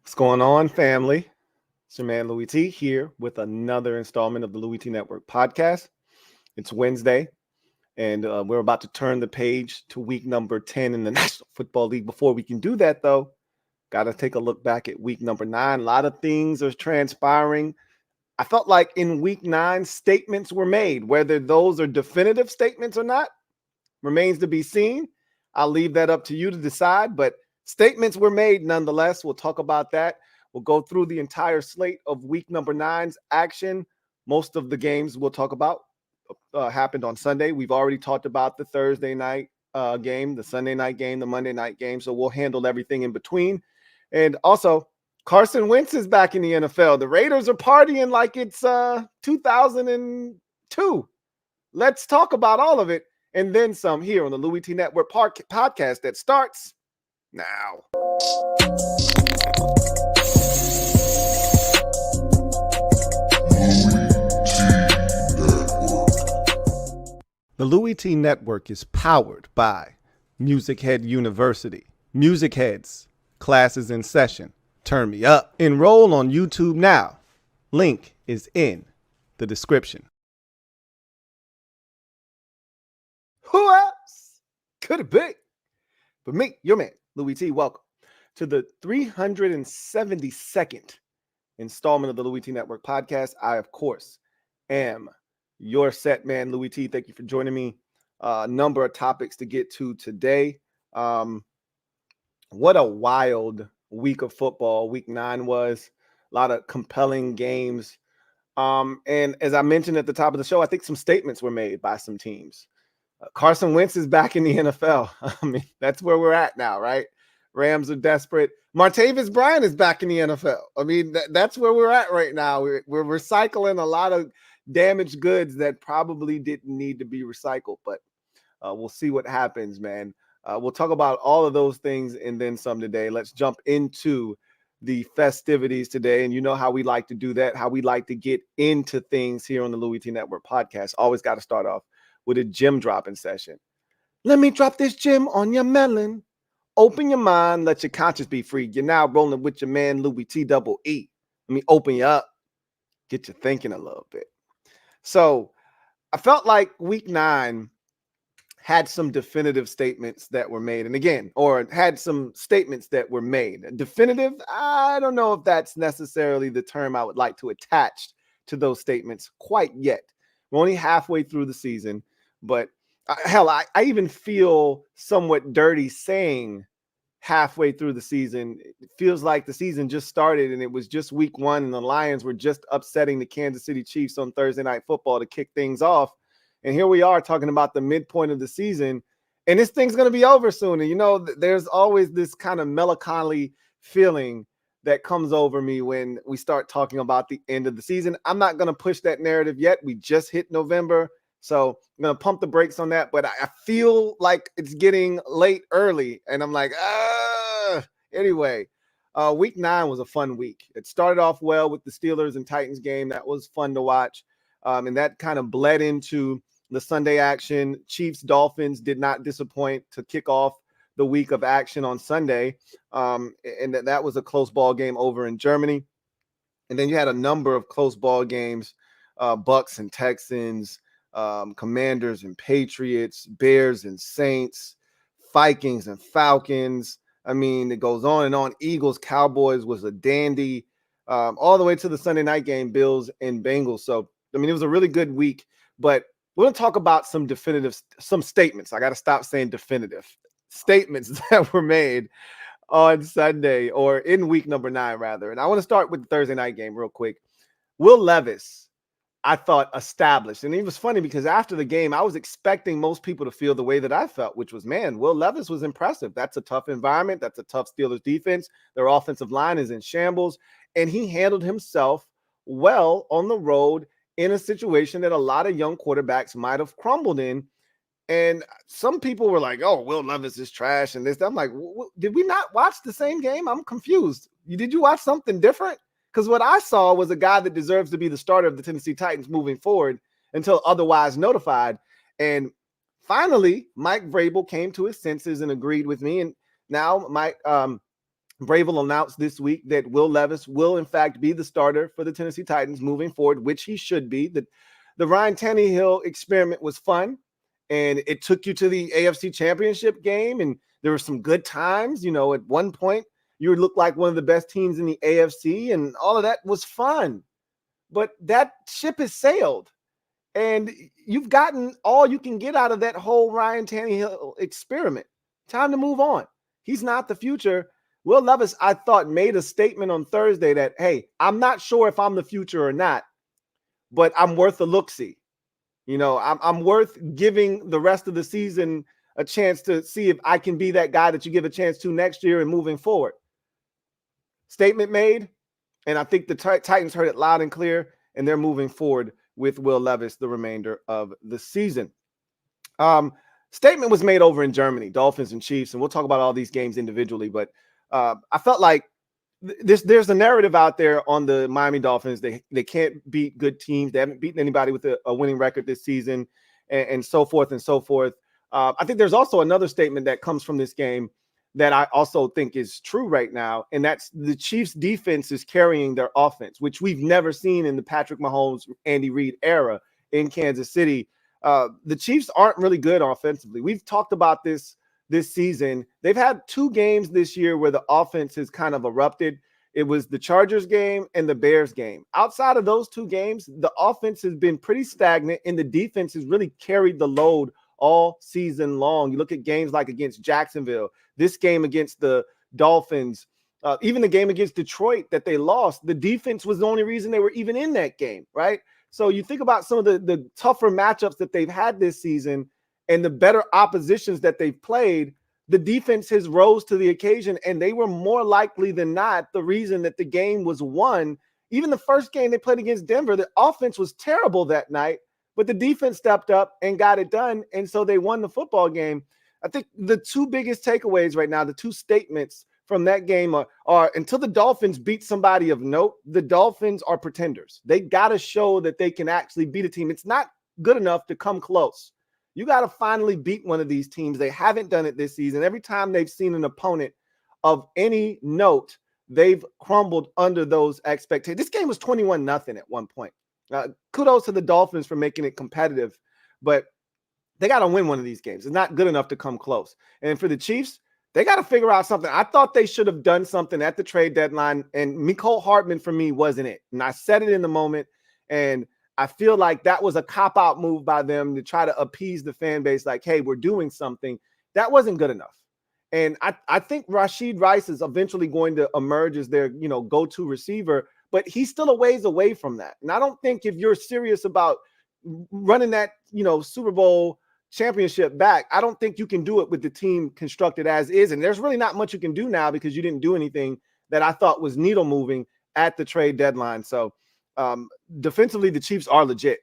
What's going on, family? It's your man Louie T here with another installment of the LouieTeeNetwork podcast. It's Wednesday, and we're about to turn the page to week number 10 in the National Football League. Before we can do that, though, got to take a look back at week number 9. A lot of things are transpiring. I felt like in week 9, statements were made. Whether those are definitive statements or not remains to be seen. I'll leave that up to you to decide, but statements were made nonetheless. We'll talk about that. We'll go through the entire slate of week number 9's action. Most of the games we'll talk about happened on Sunday. We've already talked about the Thursday night game, the Sunday night game, the Monday night game. So we'll handle everything in between. And also, Carson Wentz is back in the NFL. The Raiders are partying like it's 2002. Let's talk about all of it and then some here on the Louie T Network podcast that starts now. The Louie T Network is powered by MusicHead University. MusicHeads, classes in session. Turn me up. Enroll on YouTube now. Link is in the description. Who else could it be but me, your man, Louie T? Welcome to the 372nd installment of the Louie T Network podcast. I, of course, am your set man, Louie T. Thank you for joining me. A number of topics to get to today. What a wild week of football week 9 was. A lot of compelling games. And as I mentioned at the top of the show, I think some statements were made by some teams. Carson Wentz is back in the NFL. I mean, that's where we're at now, right? Rams are desperate. Martavis Bryant is back in the NFL. I mean, that's where we're at right now. We're recycling a lot of damaged goods that probably didn't need to be recycled, but we'll see what happens, man. We'll talk about all of those things and then some today. Let's jump into the festivities today. And you know how we like to do that, how we like to get into things here on the Louie T Network podcast. Always got to start off with a gem dropping session. Let me drop this gem on your melon. Open your mind, let your conscience be free. You're now rolling with your man, Louie T double E. Let me open you up, get you thinking a little bit. So I felt like week 9 had some definitive statements that were made. And again, or had some statements that were made. Definitive, I don't know if that's necessarily the term I would like to attach to those statements quite yet. We're only halfway through the season, but hell, I even feel somewhat dirty saying halfway through the season. It feels like the season just started and it was just week 1 and the Lions were just upsetting the Kansas City Chiefs on Thursday Night Football to kick things off. And here we are talking about the midpoint of the season and this thing's going to be over soon. And, you know, there's always this kind of melancholy feeling that comes over me when we start talking about the end of the season. I'm not going to push that narrative yet. We just hit November. So I'm going to pump the brakes on that. But I feel like it's getting late early. And I'm like, anyway, week 9 was a fun week. It started off well with the Steelers and Titans game. That was fun to watch. And that kind of bled into the Sunday action. Chiefs Dolphins did not disappoint to kick off the week of action on Sunday. And that was a close ball game over in Germany. And then you had a number of close ball games, Bucks and Texans, Commanders and Patriots, Bears and Saints, Vikings and Falcons. I mean, it goes on and on. Eagles, Cowboys was a dandy, all the way to the Sunday night game, Bills and Bengals. So, I mean, it was a really good week, but we're going to talk about some statements. I got to stop saying definitive statements that were made on Sunday or in week number 9, rather. And I want to start with the Thursday night game real quick. Will Levis, I thought, established. And it was funny because after the game, I was expecting most people to feel the way that I felt, which was, man, Will Levis was impressive. That's a tough environment. That's a tough Steelers defense. Their offensive line is in shambles. And he handled himself well on the road in a situation that a lot of young quarterbacks might have crumbled in. And some people were like, oh, Will Levis is trash and this. I'm like, did we not watch the same game? I'm confused. Did you watch something different? Because what I saw was a guy that deserves to be the starter of the Tennessee Titans moving forward until otherwise notified. And finally, Mike Vrabel came to his senses and agreed with me. And now Mike Bravel announced this week that Will Levis will, in fact, be the starter for the Tennessee Titans moving forward, which he should be. The Ryan Tannehill experiment was fun, and it took you to the AFC Championship game, and there were some good times. You know, at one point, you looked like one of the best teams in the AFC, and all of that was fun. But that ship has sailed, and you've gotten all you can get out of that whole Ryan Tannehill experiment. Time to move on. He's not the future. Will Levis, I thought, made a statement on Thursday that, hey, I'm not sure if I'm the future or not, but I'm worth a look-see. You know, I'm worth giving the rest of the season a chance to see if I can be that guy that you give a chance to next year and moving forward. Statement made, and I think the Titans heard it loud and clear, and they're moving forward with Will Levis the remainder of the season. Statement was made over in Germany, Dolphins and Chiefs, and we'll talk about all these games individually, but I felt like there's a narrative out there on the Miami Dolphins. They can't beat good teams. They haven't beaten anybody with a winning record this season, and so forth and so forth. I think there's also another statement that comes from this game that I also think is true right now, and that's the Chiefs' defense is carrying their offense, which we've never seen in the Patrick Mahomes, Andy Reid era in Kansas City. The Chiefs aren't really good offensively. We've talked about this season. They've had 2 games this year where the offense has kind of erupted. It was the Chargers game and the Bears game. Outside of those 2 games, the offense has been pretty stagnant, and the defense has really carried the load all season long. You look at games like against Jacksonville, this game against the Dolphins, even the game against Detroit that they lost, the defense was the only reason they were even in that game, right? So you think about some of the tougher matchups that they've had this season and the better oppositions that they've played, the defense has rose to the occasion, and they were more likely than not the reason that the game was won. Even the first game they played against Denver, the offense was terrible that night, but the defense stepped up and got it done, and so they won the football game. I think the 2 biggest takeaways right now, the 2 statements from that game are until the Dolphins beat somebody of note, the Dolphins are pretenders. They got to show that they can actually beat a team. It's not good enough to come close. You got to finally beat one of these teams. They haven't done it this season. Every time they've seen an opponent of any note, they've crumbled under those expectations. This game was 21-0 at one point. Kudos to the Dolphins for making it competitive, but they got to win one of these games. It's not good enough to come close. And for the Chiefs, they got to figure out something. I thought they should have done something at the trade deadline, and Mecole Hardman for me wasn't it. And I said it in the moment, and I feel like that was a cop-out move by them to try to appease the fan base, like, hey, we're doing something. That wasn't good enough. And I think Rashid Rice is eventually going to emerge as their, go-to receiver, but he's still a ways away from that. And I don't think if you're serious about running that, Super Bowl championship back, I don't think you can do it with the team constructed as is. And there's really not much you can do now because you didn't do anything that I thought was needle moving at the trade deadline. So defensively, the Chiefs are legit.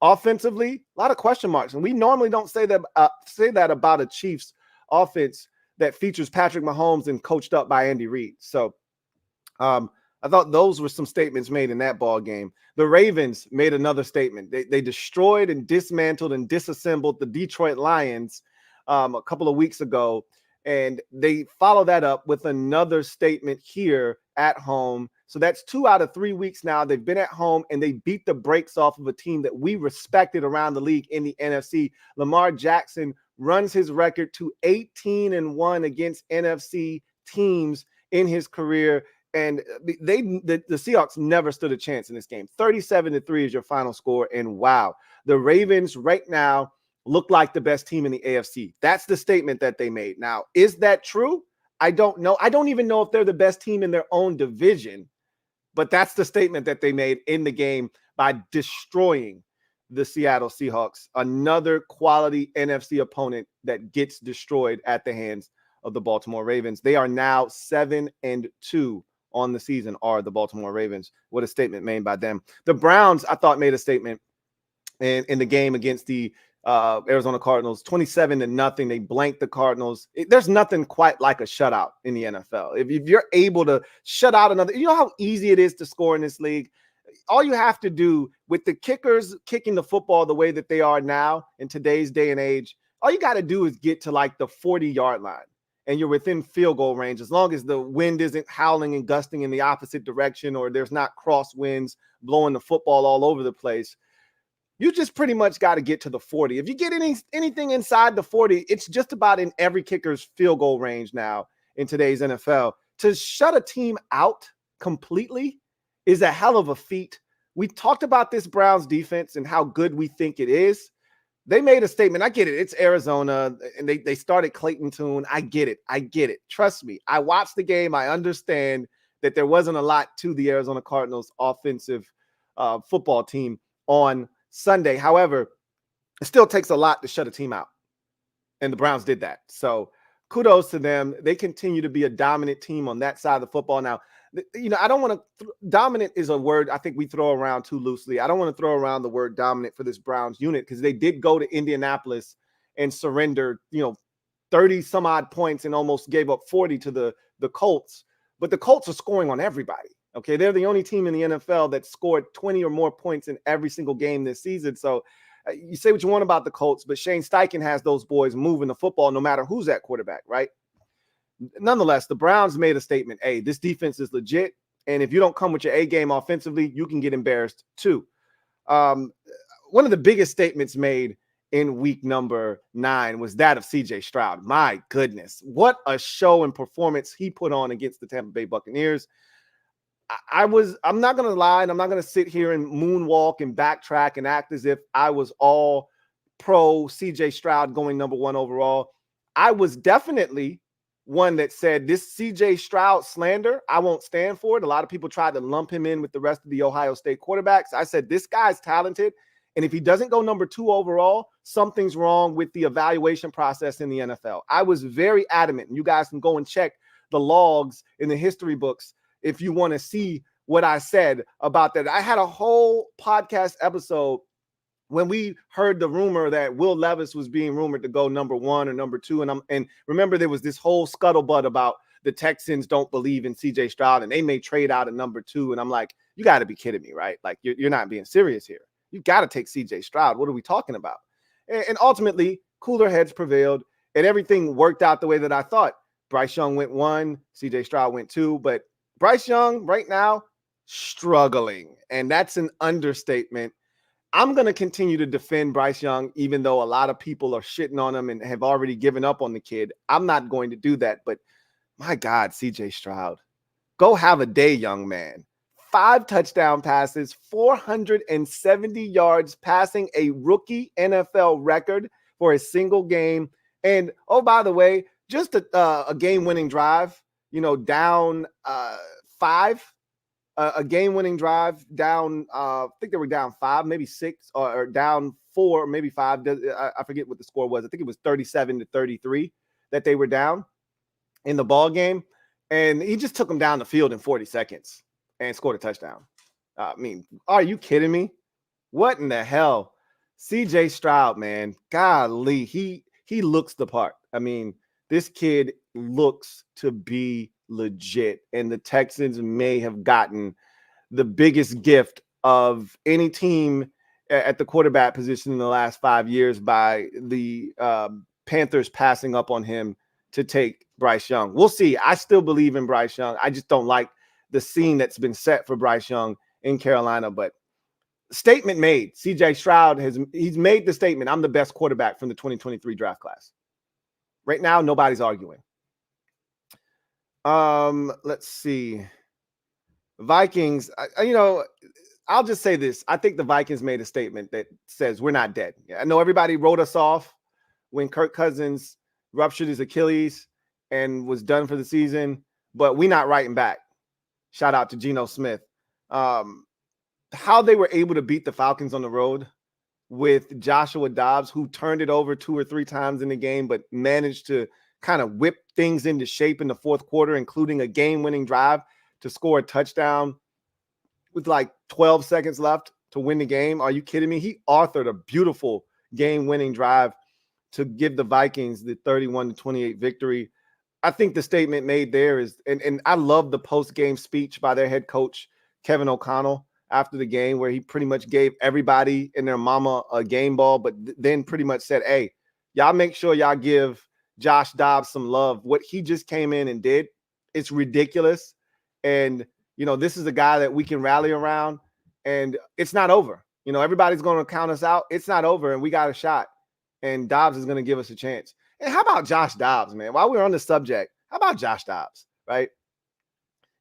Offensively, a lot of question marks. And we normally don't say that about a Chiefs offense that features Patrick Mahomes and coached up by Andy Reid. So I thought those were some statements made in that ball game. The Ravens made another statement. They destroyed and dismantled and disassembled the Detroit Lions a couple of weeks ago, and they follow that up with another statement here at home. So that's 2 out of 3 weeks now. They've been at home, and they beat the brakes off of a team that we respected around the league in the NFC. Lamar Jackson runs his record to 18-1 against NFC teams in his career. And the Seahawks never stood a chance in this game. 37-3 is your final score. And wow, the Ravens right now look like the best team in the AFC. That's the statement that they made. Now, is that true? I don't know. I don't even know if they're the best team in their own division, but that's the statement that they made in the game by destroying the Seattle Seahawks, another quality NFC opponent that gets destroyed at the hands of the Baltimore Ravens. They are now 7-2 on the season, are the Baltimore Ravens. What a statement made by them. The Browns, I thought, made a statement in the game against the Arizona Cardinals, 27-0. They blanked the Cardinals. There's nothing quite like a shutout in the NFL. If you're able to shut out another, you know how easy it is to score in this league. All you have to do with the kickers kicking the football the way that they are now in today's day and age, all you got to do is get to like the 40-yard line. and you're within field goal range, as long as the wind isn't howling and gusting in the opposite direction, or there's not crosswinds blowing the football all over the place, you just pretty much got to get to the 40. If you get anything inside the 40, it's just about in every kicker's field goal range now in today's NFL. To shut a team out completely is a hell of a feat. We talked about this Browns defense and how good we think it is. They made a statement. I get it. It's Arizona, and they started Clayton Tune. I get it. Trust me. I watched the game. I understand that there wasn't a lot to the Arizona Cardinals offensive football team on Sunday. However, it still takes a lot to shut a team out, and the Browns did that. So kudos to them. They continue to be a dominant team on that side of the football. Now, I don't want to dominant is a word I think we throw around too loosely. I don't want to throw around the word dominant for this Browns unit, because they did go to Indianapolis and surrender, 30 some odd points and almost gave up 40 to the Colts. But the Colts are scoring on everybody. Okay. They're the only team in the NFL that scored 20 or more points in every single game this season. So you say what you want about the Colts, but Shane Steichen has those boys moving the football no matter who's at quarterback, right? Nonetheless, the Browns made a statement. Hey, this defense is legit. And if you don't come with your A game offensively, you can get embarrassed too. One of the biggest statements made in week number 9 was that of CJ Stroud. My goodness, what a show and performance he put on against the Tampa Bay Buccaneers. I'm not going to lie, and I'm not going to sit here and moonwalk and backtrack and act as if I was all pro CJ Stroud going number 1 overall. I was definitely one that said this CJ Stroud slander, I won't stand for it. A lot of people tried to lump him in with the rest of the Ohio State quarterbacks. I said, this guy's talented. And if he doesn't go number 2 overall, something's wrong with the evaluation process in the NFL. I was very adamant. And you guys can go and check the logs in the history books if you want to see what I said about that. I had a whole podcast episode when we heard the rumor that Will Levis was being rumored to go number 1 or number 2. And remember, there was this whole scuttlebutt about the Texans don't believe in CJ Stroud and they may trade out at number 2. And I'm like, you got to be kidding me, right? Like, you're not being serious here. You got to take CJ Stroud. What are we talking about? And ultimately, cooler heads prevailed and everything worked out the way that I thought. Bryce Young went 1, CJ Stroud went 2, but Bryce Young right now struggling. And that's an understatement. I'm going to continue to defend Bryce Young, even though a lot of people are shitting on him and have already given up on the kid. I'm not going to do that. But my God, CJ Stroud, go have a day, young man. 5 touchdown passes, 470 yards, passing a rookie NFL record for a single game. And, oh, by the way, just a game-winning drive, down 5. A game-winning drive down, I think they were down 5, maybe 6, or down 4, maybe 5. I forget what the score was. I think it was 37-33 that they were down in the ball game. And he just took them down the field in 40 seconds and scored a touchdown. I mean, are you kidding me? What in the hell? CJ Stroud, man, golly, he looks the part. I mean, this kid looks to be legit, and the Texans may have gotten the biggest gift of any team at the quarterback position in the last 5 years by the Panthers passing up on him to take Bryce Young. We'll see. I still believe in Bryce Young. I just don't like the scene that's been set for Bryce Young in Carolina. But statement made. CJ Stroud he's made the statement, I'm the best quarterback from the 2023 draft class. Right now, nobody's arguing. Let's see. Vikings, I'll just say this. I think the Vikings made a statement that says we're not dead. I know everybody wrote us off when Kirk Cousins ruptured his Achilles and was done for the season, but we're not writing back. Shout out to Geno Smith. How they were able to beat the Falcons on the road with Joshua Dobbs, who turned it over 2 or 3 times in the game, but managed to kind of whip things into shape in the fourth quarter, including a game-winning drive to score a touchdown with like 12 seconds left to win the game. Are you kidding me? He authored a beautiful game-winning drive to give the Vikings the 31-28 victory. I think the statement made there is, and I love the post-game speech by their head coach, Kevin O'Connell, after the game, where he pretty much gave everybody and their mama a game ball, but then pretty much said, hey, y'all make sure y'all give Josh Dobbs some love. What he just came in and did, it's ridiculous. And, this is a guy that we can rally around, and it's not over. Everybody's going to count us out. It's not over, and we got a shot. And Dobbs is going to give us a chance. And how about Josh Dobbs, man? While we're on the subject, how about Josh Dobbs, right?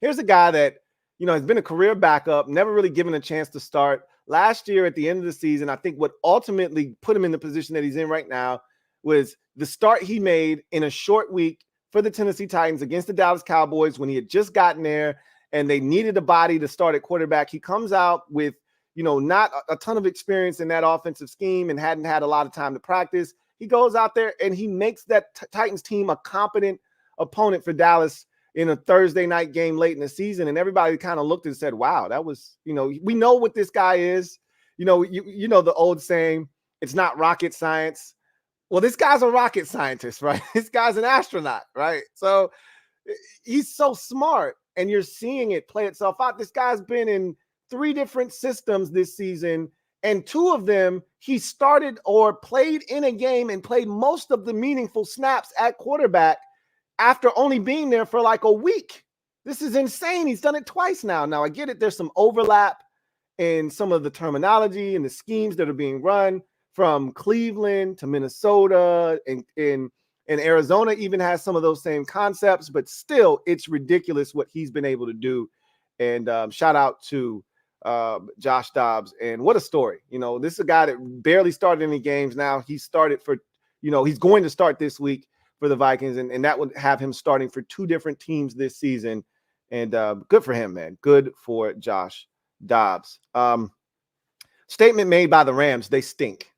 Here's a guy that, has been a career backup, never really given a chance to start. Last year at the end of the season, I think what ultimately put him in the position that he's in right now was the start he made in a short week for the Tennessee Titans against the Dallas Cowboys when he had just gotten there and they needed a body to start at quarterback. He comes out with, not a ton of experience in that offensive scheme and hadn't had a lot of time to practice. He goes out there and he makes that Titans team a competent opponent for Dallas in a Thursday night game late in the season. And everybody kind of looked and said, wow, that was, we know what this guy is. You know the old saying, it's not rocket science. Well, this guy's a rocket scientist, right? This guy's an astronaut, right? So he's so smart, and you're seeing it play itself out. This guy's been in 3 different systems this season, and 2 of them he started or played in a game and played most of the meaningful snaps at quarterback after only being there for like a week. This is insane. He's done it twice now. Now, I get it. There's some overlap in some of the terminology and the schemes that are being run from Cleveland to Minnesota, and Arizona even has some of those same concepts, but still it's ridiculous what he's been able to do. And shout out to Josh Dobbs. And what a story. This is a guy that barely started any games. Now he started for, he's going to start this week for the Vikings, and that would have him starting for 2 different teams this season. And good for him, man. Good for Josh Dobbs. Statement made by the Rams: they stink.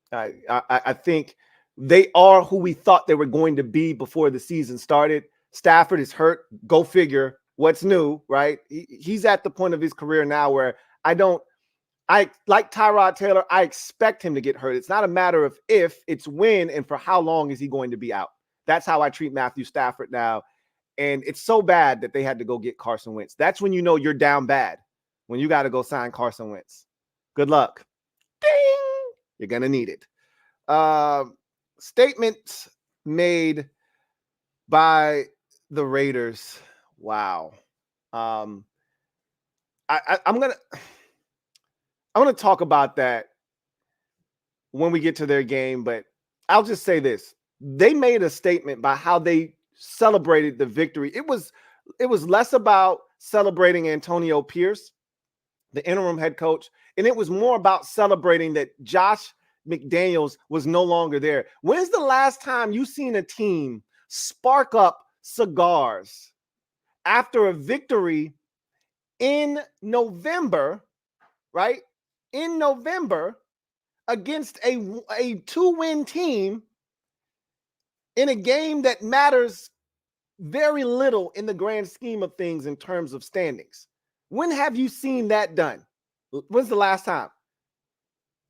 I think they are who we thought they were going to be before the season started. Stafford is hurt. Go figure. What's new, right? He's at the point of his career now where I like Tyrod Taylor, I expect him to get hurt. It's not a matter of if, it's when and for how long is he going to be out. That's how I treat Matthew Stafford now. And it's so bad that they had to go get Carson Wentz. That's when you know you're down bad, when you got to go sign Carson Wentz. Good luck. Ding! You're going to need it. Statements made by the Raiders. Wow. I'm going to talk about that when we get to their game, but I'll just say this. They made a statement by how they celebrated the victory. It was less about celebrating Antonio Pierce, the interim head coach, and it was more about celebrating that Josh McDaniels was no longer there. When's the last time you seen a team spark up cigars after a victory in November, right? In November against a 2-win team in a game that matters very little in the grand scheme of things in terms of standings. When have you seen that done? When's the last time?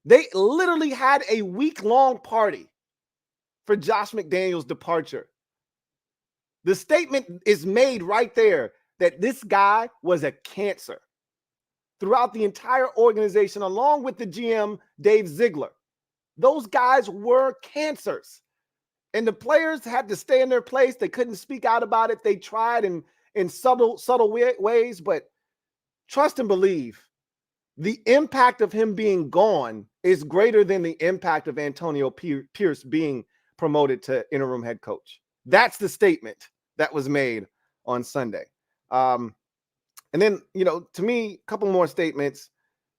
They literally had a week-long party for Josh McDaniels' departure. The statement is made right there that this guy was a cancer throughout the entire organization, along with the GM, Dave Ziegler. Those guys were cancers. And the players had to stay in their place. They couldn't speak out about it. They tried in subtle ways, but trust and believe, the impact of him being gone is greater than the impact of Antonio Pierce being promoted to interim head coach. That's the statement that was made on Sunday. And then, to me, a couple more statements.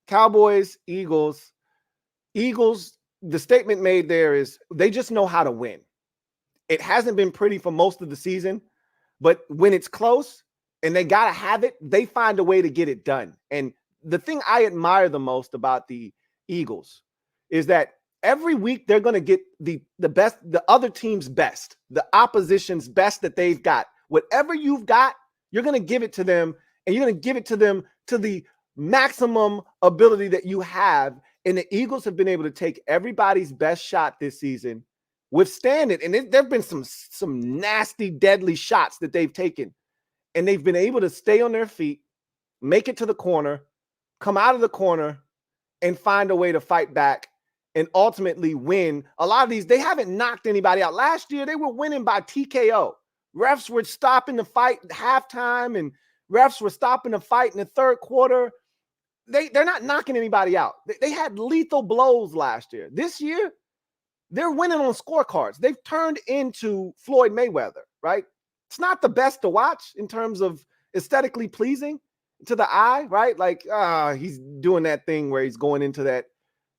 Cowboys, Eagles, the statement made there is they just know how to win. It hasn't been pretty for most of the season, but when it's close and they got to have it, they find a way to get it done. And the thing I admire the most about the Eagles is that every week they're going to get the best, the other team's best, the opposition's best that they've got. Whatever you've got, you're going to give it to them, and you're going to give it to them to the maximum ability that you have. And the Eagles have been able to take everybody's best shot this season, withstand it. And there have been some nasty, deadly shots that they've taken, and they've been able to stay on their feet, make it to the corner, come out of the corner, and find a way to fight back and ultimately win. A lot of these, they haven't knocked anybody out. Last year, they were winning by TKO. Refs were stopping the fight at halftime, and refs were stopping the fight in the third quarter. They're not knocking anybody out. They had lethal blows last year. This year, they're winning on scorecards. They've turned into Floyd Mayweather, right? It's not the best to watch in terms of aesthetically pleasing to the eye, right? Like, he's doing that thing where he's going into that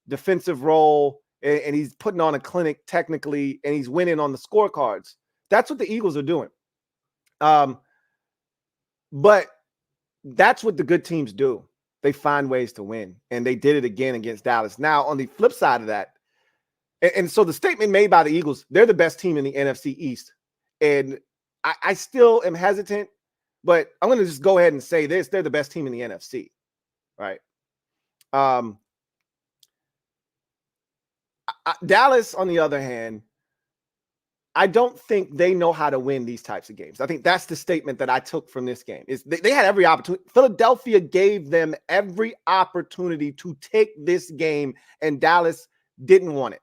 defensive role and he's putting on a clinic technically, and he's winning on the scorecards. That's what the Eagles are doing. But that's what the good teams do. They find ways to win, and they did it again against Dallas. Now, on the flip side of that, and so the statement made by the Eagles, they're the best team in the NFC East. And I still am hesitant, but I'm going to just go ahead and say this. They're the best team in the NFC, right? Dallas, on the other hand, I don't think they know how to win these types of games. I think that's the statement that I took from this game. Is they had every opportunity. Philadelphia gave them every opportunity to take this game, and Dallas didn't want it.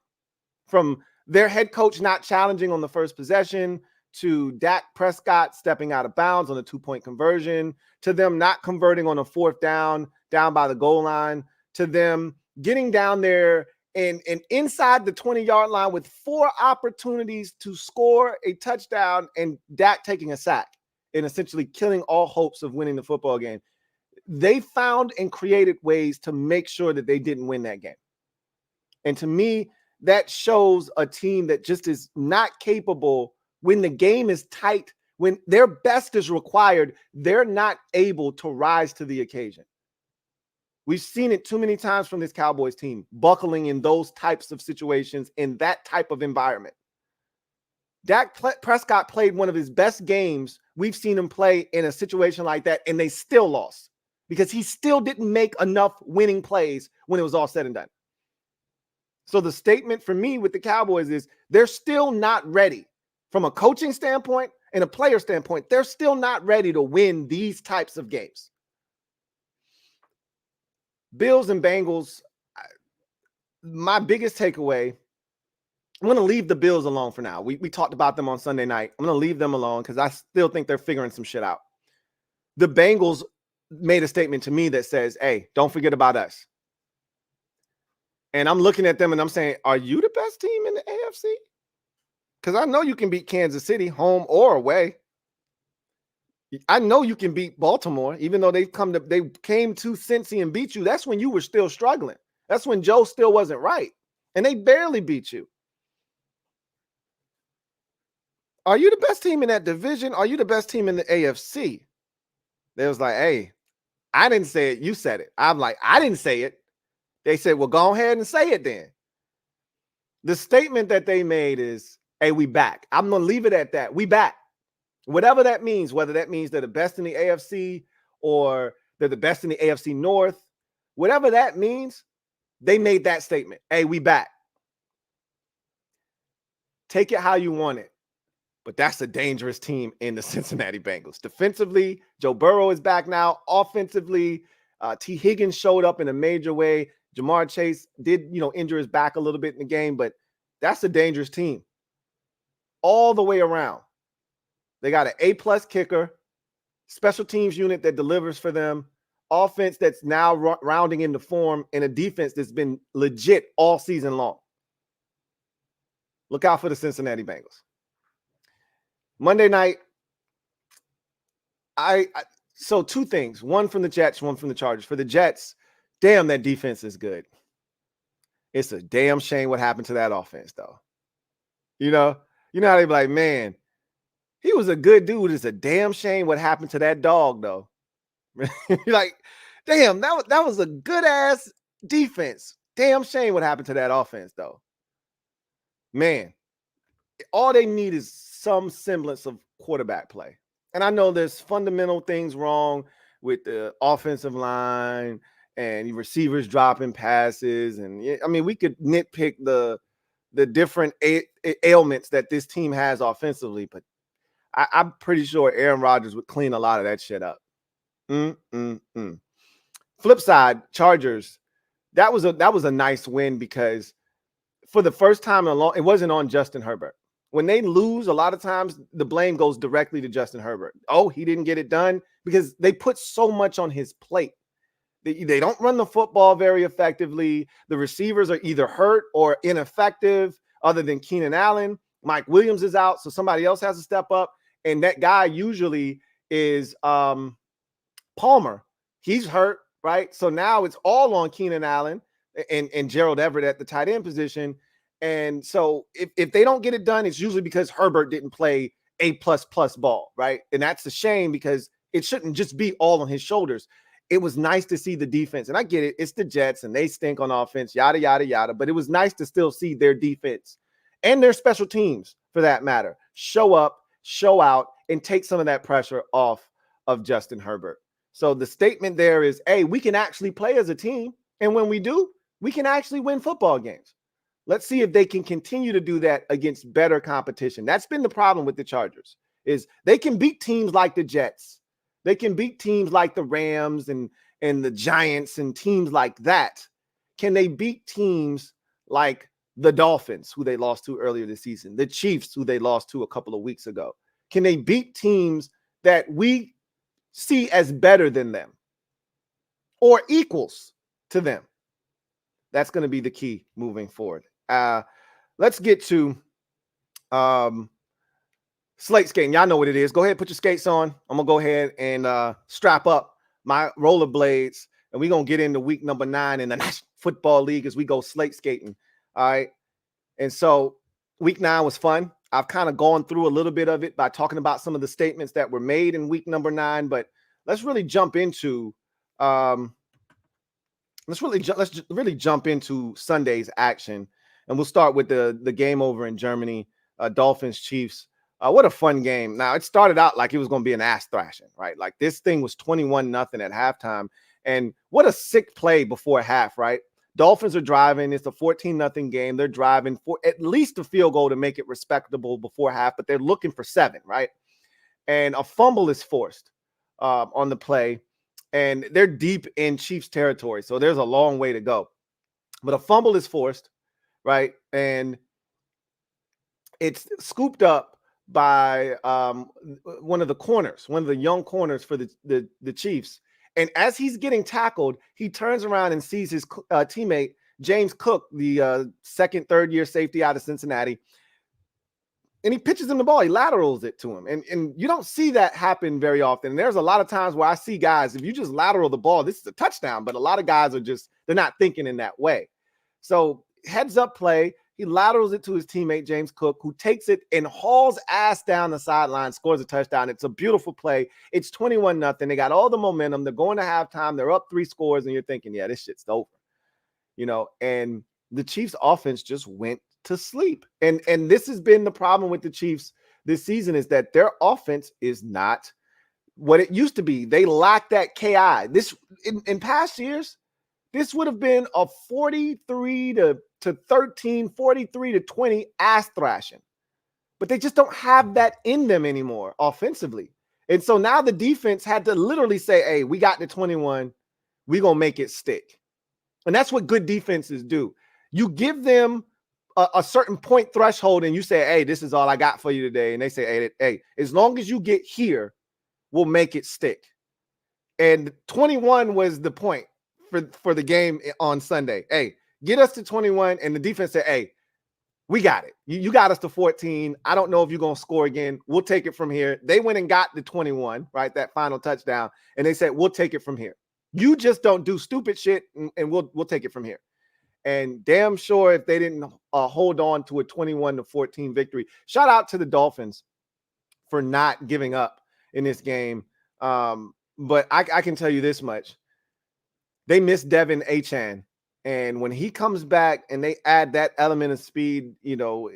From their head coach not challenging on the first possession, to Dak Prescott stepping out of bounds on a 2-point conversion, to them not converting on a fourth down by the goal line, to them getting down there and inside the 20-yard line with 4 opportunities to score a touchdown, and Dak taking a sack and essentially killing all hopes of winning the football game. They found and created ways to make sure that they didn't win that game. And to me, that shows a team that just is not capable when the game is tight, when their best is required, they're not able to rise to the occasion. We've seen it too many times from this Cowboys team, buckling in those types of situations in that type of environment. Dak Prescott played one of his best games we've seen him play in a situation like that, and they still lost because he still didn't make enough winning plays when it was all said and done. So the statement for me with the Cowboys is they're still not ready from a coaching standpoint and a player standpoint. They're still not ready to win these types of games. Bills and Bengals, my biggest takeaway, I'm going to leave the Bills alone for now. We talked about them on Sunday night. I'm going to leave them alone because I still think they're figuring some shit out. The Bengals made a statement to me that says, hey, don't forget about us. And I'm looking at them and I'm saying, are you the best team in the AFC? Because I know you can beat Kansas City home or away. I know you can beat Baltimore, even though they came to Cincy and beat you. That's when you were still struggling. That's when Joe still wasn't right. And they barely beat you. Are you the best team in that division? Are you the best team in the AFC? They was like, hey, I didn't say it. You said it. I'm like, I didn't say it. They said, well, go ahead and say it then. The statement that they made is, hey, we back. I'm going to leave it at that. We back. Whatever that means, whether that means they're the best in the AFC or they're the best in the AFC North, whatever that means, they made that statement. Hey, we back. Take it how you want it. But that's a dangerous team in the Cincinnati Bengals. Defensively, Joe Burrow is back now. Offensively, T. Higgins showed up in a major way. Jamar Chase did, injure his back a little bit in the game, but that's a dangerous team all the way around. They got an A+ kicker, special teams unit that delivers for them, offense that's now rounding into form, and a defense that's been legit all season long. Look out for the Cincinnati Bengals. Monday night, so 2 things. One from the Jets, one from the Chargers. For the Jets, damn, that defense is good. It's a damn shame what happened to that offense, though. You know how they be like, man, he was a good dude. It's a damn shame what happened to that dog, though. You're like, damn, that was a good-ass defense. Damn shame what happened to that offense, though. Man, all they need is some semblance of quarterback play. And I know there's fundamental things wrong with the offensive line and receivers dropping passes. And I mean, we could nitpick the different ailments that this team has offensively, but I'm pretty sure Aaron Rodgers would clean a lot of that shit up. Flip side, Chargers, that was a nice win because for the first time in a long, it wasn't on Justin Herbert. When they lose, a lot of times the blame goes directly to Justin Herbert. Oh, he didn't get it done because they put so much on his plate. They don't run the football very effectively. The receivers are either hurt or ineffective, other than Keenan Allen. Mike Williams is out, so somebody else has to step up. And that guy usually is Palmer. He's hurt, right? So now it's all on Keenan Allen and Gerald Everett at the tight end position. And so if they don't get it done, it's usually because Herbert didn't play A++ ball, right? And that's a shame because it shouldn't just be all on his shoulders. It was nice to see the defense. And I get it. It's the Jets and they stink on offense, yada, yada, yada. But it was nice to still see their defense and their special teams, for that matter, show up, show out, and take some of that pressure off of Justin Herbert. So the statement there is, hey, we can actually play as a team. And when we do, we can actually win football games. Let's see if they can continue to do that against better competition. That's been the problem with the Chargers, is they can beat teams like the Jets. They can beat teams like the Rams and the Giants and teams like that. Can they beat teams like the Dolphins, who they lost to earlier this season, the Chiefs, who they lost to a couple of weeks ago? Can they beat teams that we see as better than them or equals to them? That's going to be the key moving forward. Let's get to Slate Skatin. Y'all know what it is. Go ahead, put your skates on. I'm going to go ahead and strap up my rollerblades, and we're going to get into week number 9 in the National Football League as we go Slate Skatin. All right. And so week 9 was fun. I've kind of gone through a little bit of it by talking about some of the statements that were made in week number 9, but let's really jump into let's really jump into Sunday's action, and we'll start with the game over in Germany, Dolphins Chiefs. What a fun game. Now, it started out like it was going to be an ass thrashing, right? Like this thing was 21-0 at halftime, and what a sick play before half, right? Dolphins are driving. It's a 14-0 game. They're driving for at least a field goal to make it respectable before half, but they're looking for 7, right? And a fumble is forced on the play, and they're deep in Chiefs territory, so there's a long way to go. But a fumble is forced, right? And it's scooped up by one of the corners, one of the young corners for the Chiefs. And as he's getting tackled, he turns around and sees his teammate, James Cook, the second, third-year safety out of Cincinnati, and he pitches him the ball. He laterals it to him. And you don't see that happen very often. And there's a lot of times where I see guys, if you just lateral the ball, this is a touchdown. But a lot of guys are just, they're not thinking in that way. So heads up play. He laterals it to his teammate, James Cook, who takes it and hauls ass down the sideline, scores a touchdown. It's a beautiful play. It's 21-0. They got all the momentum. They're going to halftime. They're up 3 scores, and you're thinking, yeah, this shit's over. You know, and the Chiefs offense just went to sleep. And this has been the problem with the Chiefs this season, is that their offense is not what it used to be. They lack that KI. This in past years, this would have been a 43 to 13, 43 to 20 ass thrashing. But they just don't have that in them anymore offensively. And so now the defense had to literally say, hey, we got the 21. We're going to make it stick. And that's what good defenses do. You give them a certain point threshold and you say, hey, this is all I got for you today. And they say, hey, as long as you get here, we'll make it stick. And 21 was the point for the game on Sunday. Hey, get us to 21. And the defense said, hey, we got it. You got us to 14. I don't know if you're going to score again. We'll take it from here. They went and got the 21, right? That final touchdown. And they said, we'll take it from here. You just don't do stupid shit, and we'll take it from here. And damn sure if they didn't hold on to a 21-14 victory. Shout out to the Dolphins for not giving up in this game. But I can tell you this much. They miss Devin Achane. And when he comes back and they add that element of speed, you know,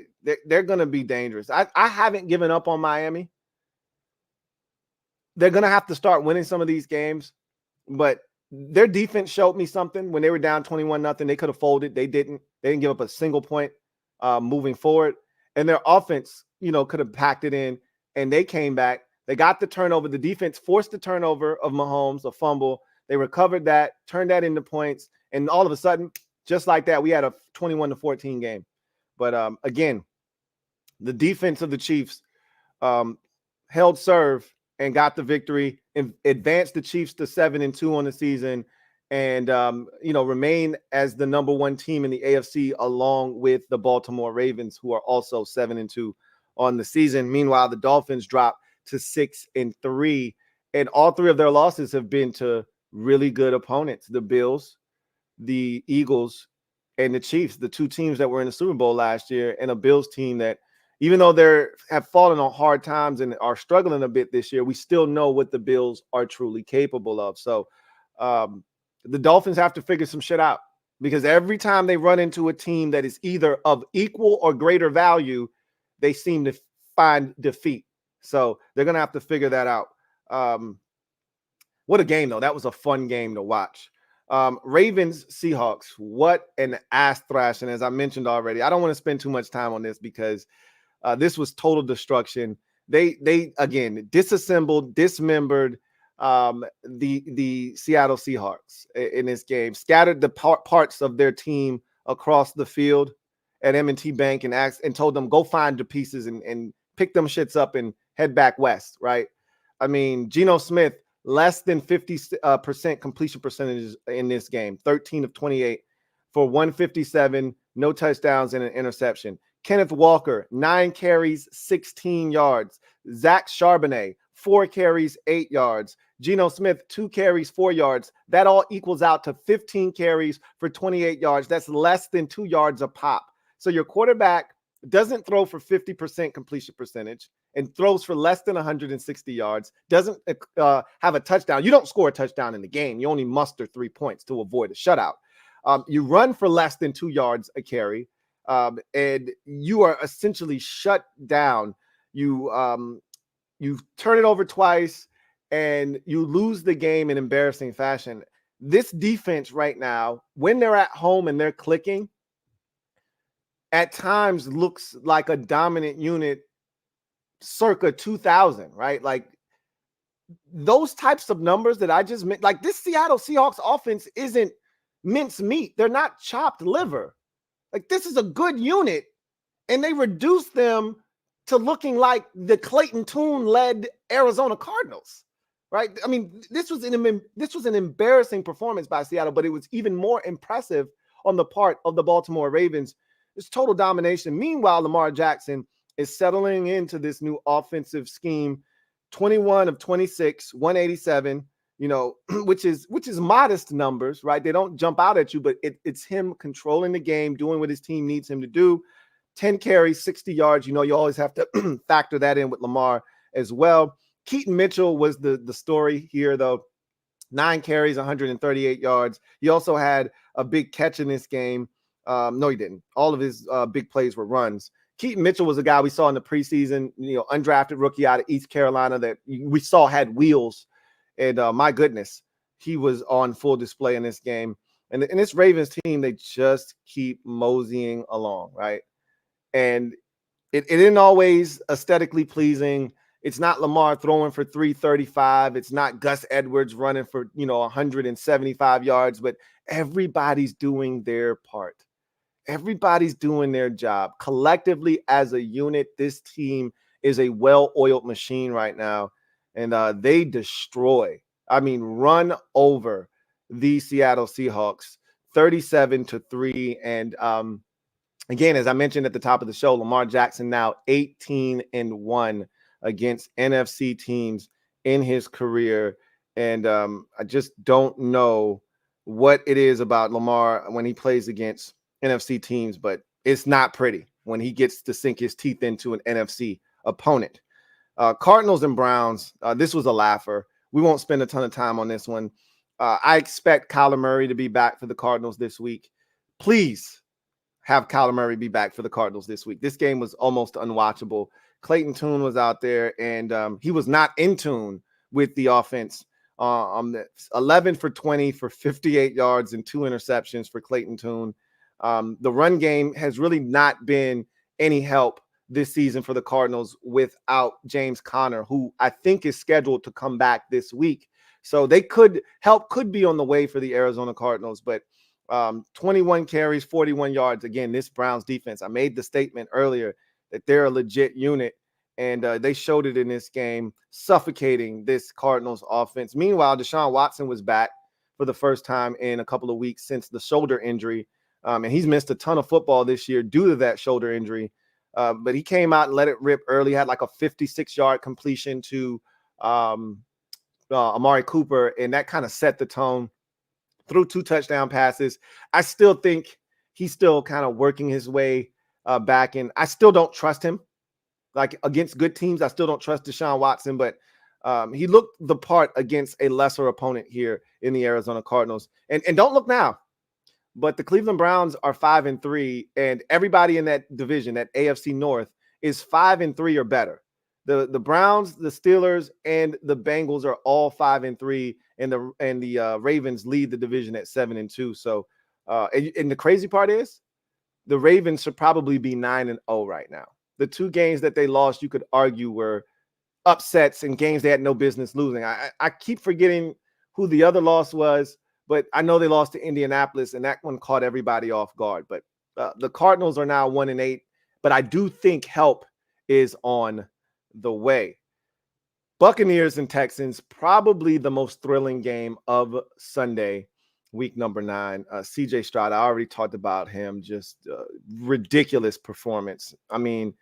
they're going to be dangerous. I haven't given up on Miami. They're going to have to start winning some of these games. But their defense showed me something. When they were down 21-0, they could have folded. They didn't. They didn't give up a single point moving forward. And their offense, you know, could have packed it in. And they came back. They got the turnover. The defense forced the turnover of Mahomes, a fumble. They recovered that, turned that into points. And all of a sudden, just like that, we had a 21-14 game. But again, the defense of the Chiefs held serve and got the victory and advanced the Chiefs to 7-2 on the season, and remain as the number one team in the AFC, along with the Baltimore Ravens, who are also 7-2 on the season. Meanwhile, the Dolphins dropped to 6-3, and all three of their losses have been to really good opponents: the Bills, the Eagles, and the Chiefs, the two teams that were in the Super Bowl last year, and a Bills team that, even though they have fallen on hard times and are struggling a bit this year, we still know what the Bills are truly capable of. So the Dolphins have to figure some shit out, because every time they run into a team that is either of equal or greater value, they seem to find defeat. So they're going to have to figure that out. What a game, though. That was a fun game to watch. Ravens, Seahawks, what an ass thrashing. As I mentioned already, I don't want to spend too much time on this because this was total destruction. They again disassembled, dismembered the Seattle Seahawks in this game, scattered the parts of their team across the field at M&T Bank and told them, go find the pieces and pick them shits up and head back west, right? I mean, Geno Smith, less than 50% completion percentages in this game, 13 of 28 for 157, no touchdowns and an interception. Kenneth Walker, 9 carries, 16 yards. Zach Charbonnet, 4 carries, 8 yards. Geno Smith, 2 carries, 4 yards. That all equals out to 15 carries for 28 yards. That's less than 2 yards a pop. So your quarterback doesn't throw for 50% completion percentage and throws for less than 160 yards, doesn't have a touchdown. You don't score a touchdown in the game. You only muster 3 points to avoid a shutout. You run for less than 2 yards a carry, and you are essentially shut down. You turn it over twice, and you lose the game in embarrassing fashion. This defense right now, when they're at home and they're clicking, at times looks like a dominant unit circa 2000, right? Like those types of numbers that I just meant, like this Seattle Seahawks offense isn't mince meat. They're not chopped liver. Like this is a good unit, and they reduced them to looking like the Clayton Tune-led Arizona Cardinals, right? I mean, this was an embarrassing performance by Seattle, but it was even more impressive on the part of the Baltimore Ravens. It's total domination. Meanwhile, Lamar Jackson is settling into this new offensive scheme, 21 of 26, 187, which is modest numbers, right? They don't jump out at you, but it's him controlling the game, doing what his team needs him to do. 10 carries, 60 yards. You always have to factor that in with Lamar as well. Keaton Mitchell was the story here, though. 9 carries, 138 yards. He also had a big catch in this game. No, he didn't. All of his big plays were runs. Keaton Mitchell was a guy we saw in the preseason, undrafted rookie out of East Carolina that we saw had wheels. And my goodness, he was on full display in this game. And this Ravens team, they just keep moseying along, right? And it isn't always aesthetically pleasing. It's not Lamar throwing for 335. It's not Gus Edwards running for, 175 yards, but everybody's doing their part. Everybody's doing their job. Collectively, as a unit, this team is a well-oiled machine right now, and they run over the Seattle Seahawks 37-3. And again, as I mentioned at the top of the show, Lamar Jackson now 18-1 against NFC teams in his career. And I just don't know what it is about Lamar when he plays against NFC teams, but it's not pretty when he gets to sink his teeth into an NFC opponent. Cardinals and Browns, this was a laugher. We won't spend a ton of time on this one. I expect Kyler Murray to be back for the Cardinals this week. Please have Kyler Murray be back for the Cardinals this week. This game was almost unwatchable. Clayton Tune was out there, and he was not in tune with the offense. 11 for 20 for 58 yards and 2 interceptions for Clayton Tune. The run game has really not been any help this season for the Cardinals without James Conner, who I think is scheduled to come back this week. So they could be on the way for the Arizona Cardinals, but 21 carries, 41 yards. Again, this Browns defense, I made the statement earlier that they're a legit unit, and they showed it in this game, suffocating this Cardinals offense. Meanwhile, Deshaun Watson was back for the first time in a couple of weeks since the shoulder injury, and he's missed a ton of football this year due to that shoulder injury. But he came out and let it rip early, had like a 56-yard completion to Amari Cooper, and that kind of set the tone. Threw 2 touchdown passes. I still think he's still kind of working his way back in. I still don't trust him. Like against good teams, I still don't trust Deshaun Watson, but he looked the part against a lesser opponent here in the Arizona Cardinals. And don't look now, but the Cleveland Browns are 5-3, and everybody in that division, that AFC North, is 5-3 or better. The Browns, the Steelers, and the Bengals are all 5-3, and the Ravens lead the division at 7-2. So, and the crazy part is, the Ravens should probably be 9-0 right now. The 2 games that they lost, you could argue, were upsets and games they had no business losing. I keep forgetting who the other loss was, but I know they lost to Indianapolis, and that one caught everybody off guard. But the Cardinals are now 1-8, but I do think help is on the way. Buccaneers and Texans, probably the most thrilling game of Sunday, week number 9. CJ Stroud, I already talked about him, just ridiculous performance. I mean,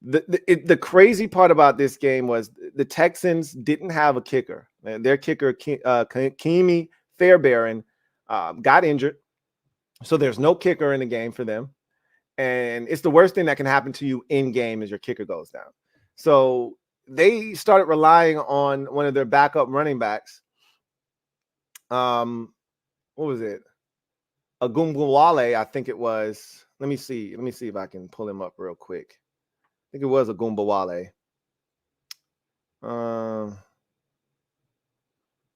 the crazy part about this game was the Texans didn't have a kicker. Their kicker, Ka'imi Fairbairn, got injured, so there's no kicker in the game for them. And it's the worst thing that can happen to you in game is your kicker goes down. So they started relying on one of their backup running backs. What was it? Agumbawale, I think it was. Let me see if I can pull him up real quick. I think it was Agumbawale.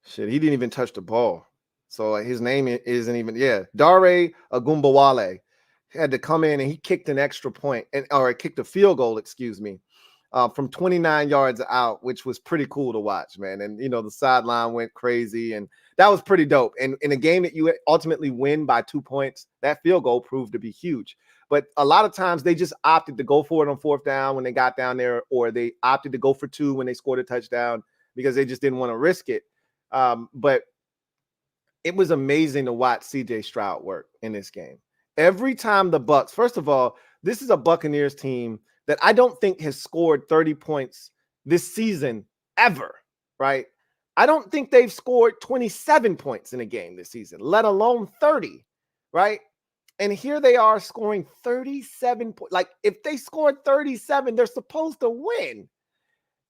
Shit, he didn't even touch the ball. So his name isn't even, Dare Agumbawale had to come in and he kicked an extra point, or kicked a field goal, from 29 yards out, which was pretty cool to watch, man. And, the sideline went crazy, and that was pretty dope. And in a game that you ultimately win by 2 points, that field goal proved to be huge. But a lot of times they just opted to go for it on 4th down when they got down there, or they opted to go for 2 when they scored a touchdown because they just didn't want to risk it. But it was amazing to watch CJ Stroud work in this game. Every time the Bucs, first of all, this is a Buccaneers team that I don't think has scored 30 points this season ever, right? I don't think they've scored 27 points in a game this season, let alone 30, right? And here they are scoring 37 points. Like, if they scored 37, they're supposed to win.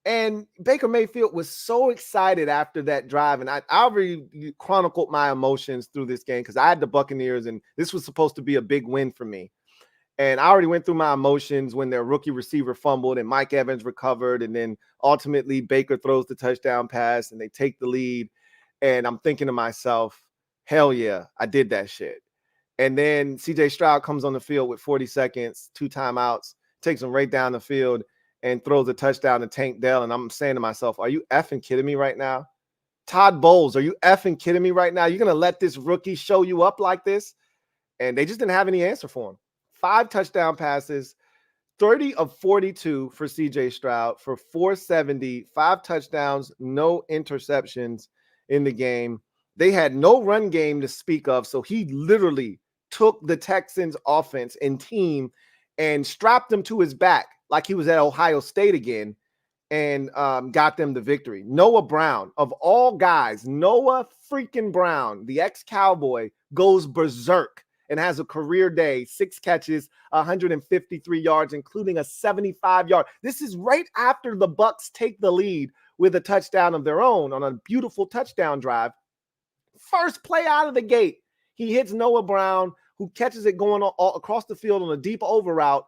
And Baker Mayfield was so excited after that drive. And I already chronicled my emotions through this game because I had the Buccaneers, and this was supposed to be a big win for me. And I already went through my emotions when their rookie receiver fumbled and Mike Evans recovered. And then ultimately Baker throws the touchdown pass and they take the lead. And I'm thinking to myself, hell yeah, I did that shit. And then CJ Stroud comes on the field with 40 seconds, 2 timeouts, takes him right down the field and throws a touchdown to Tank Dell. And I'm saying to myself, are you effing kidding me right now? Todd Bowles, are you effing kidding me right now? You're going to let this rookie show you up like this? And they just didn't have any answer for him. 5 touchdown passes, 30 of 42 for CJ Stroud for 470, 5 touchdowns, no interceptions in the game. They had no run game to speak of, so he literally took the Texans offense and team and strapped them to his back like he was at Ohio State again, and got them the victory. Noah Brown, of all guys, Noah freaking Brown, the ex-Cowboy, goes berserk and has a career day, 6 catches, 153 yards, including a 75-yard. This is right after the Bucs take the lead with a touchdown of their own on a beautiful touchdown drive. First play out of the gate, he hits Noah Brown, who catches it going all across the field on a deep over route,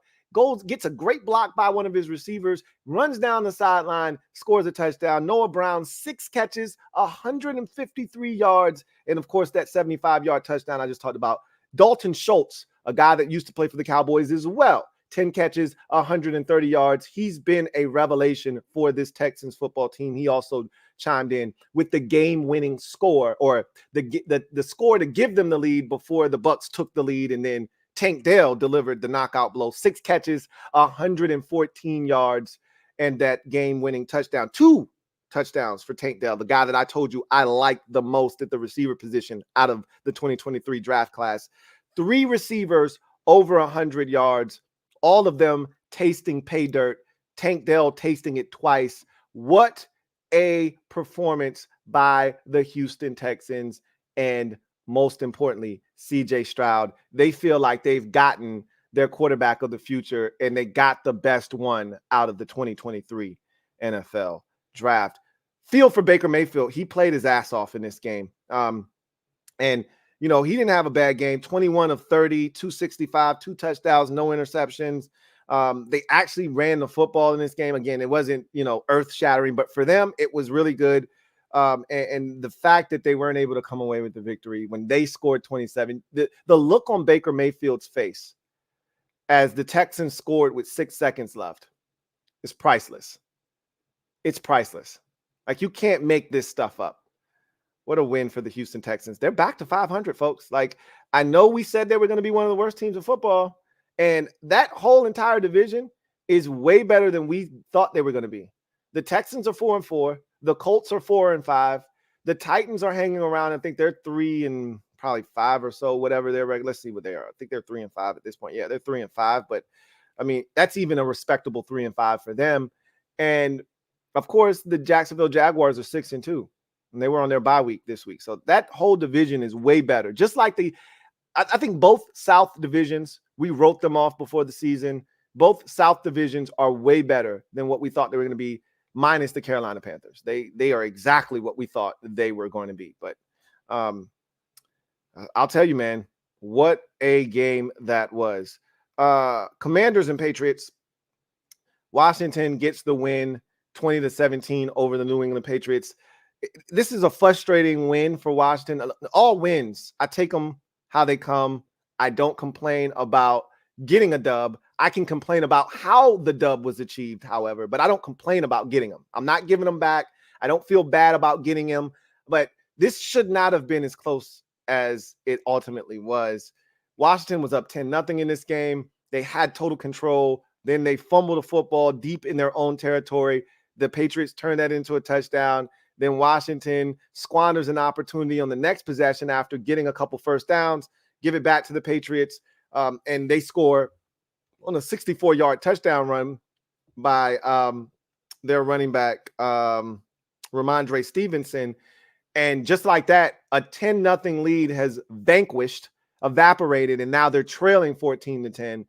gets a great block by one of his receivers, runs down the sideline, scores a touchdown. Noah Brown, 6 catches, 153 yards, and of course that 75-yard touchdown I just talked about. Dalton Schultz, a guy that used to play for the Cowboys as well, 10 catches, 130 yards. He's been a revelation for this Texans football team. He also chimed in with the game-winning score, or the score to give them the lead before the Bucs took the lead, and then Tank Dell delivered the knockout blow. 6 catches, 114 yards, and that game-winning touchdown. 2 touchdowns for Tank Dell, the guy that I told you I liked the most at the receiver position out of the 2023 draft class. 3 receivers over 100 yards, all of them tasting pay dirt. Tank Dell tasting it twice. What a performance by the Houston Texans, and most importantly, CJ Stroud. They feel like they've gotten their quarterback of the future, and they got the best one out of the 2023 NFL draft. Feel for Baker Mayfield. He played his ass off in this game. And he didn't have a bad game. 21 of 30, 265, 2 touchdowns, no interceptions. They actually ran the football in this game. Again, it wasn't, earth-shattering, but for them, it was really good. And the fact that they weren't able to come away with the victory when they scored 27, the look on Baker Mayfield's face as the Texans scored with 6 seconds left is priceless. It's priceless. Like, you can't make this stuff up. What a win for the Houston Texans. They're back to 500, folks. Like, I know we said they were going to be one of the worst teams in football, and that whole entire division is way better than we thought they were going to be. The Texans are 4-4. The Colts are 4-5. The Titans are hanging around. I think they're 3-5 or so, whatever they're. Let's see what they are. I think they're 3-5 at this point. Yeah, they're 3-5. But I mean, that's even a respectable 3-5 for them. And of course, the Jacksonville Jaguars are 6-2, and they were on their bye week this week. So that whole division is way better. Just like I think both South divisions, we wrote them off before the season. Both South divisions are way better than what we thought they were going to be, minus the Carolina Panthers. They are exactly what we thought they were going to be. But I'll tell you, man, what a game that was. Commanders and Patriots. Washington gets the win, 20-17 over the New England Patriots. This is a frustrating win for Washington. All wins, I take them how they come. I don't complain about getting a dub. I can complain about how the dub was achieved, however, but I don't complain about getting them. I'm not giving them back. I don't feel bad about getting them, but this should not have been as close as it ultimately was. Washington was up 10-0 in this game. They had total control. Then they fumbled the football deep in their own territory. The Patriots turned that into a touchdown. Then Washington squanders an opportunity on the next possession after getting a couple first downs, give it back to the Patriots, and they score on a 64-yard touchdown run by their running back, Ramondre Stevenson. And just like that, a 10-0 lead has evaporated, and now they're trailing 14-10.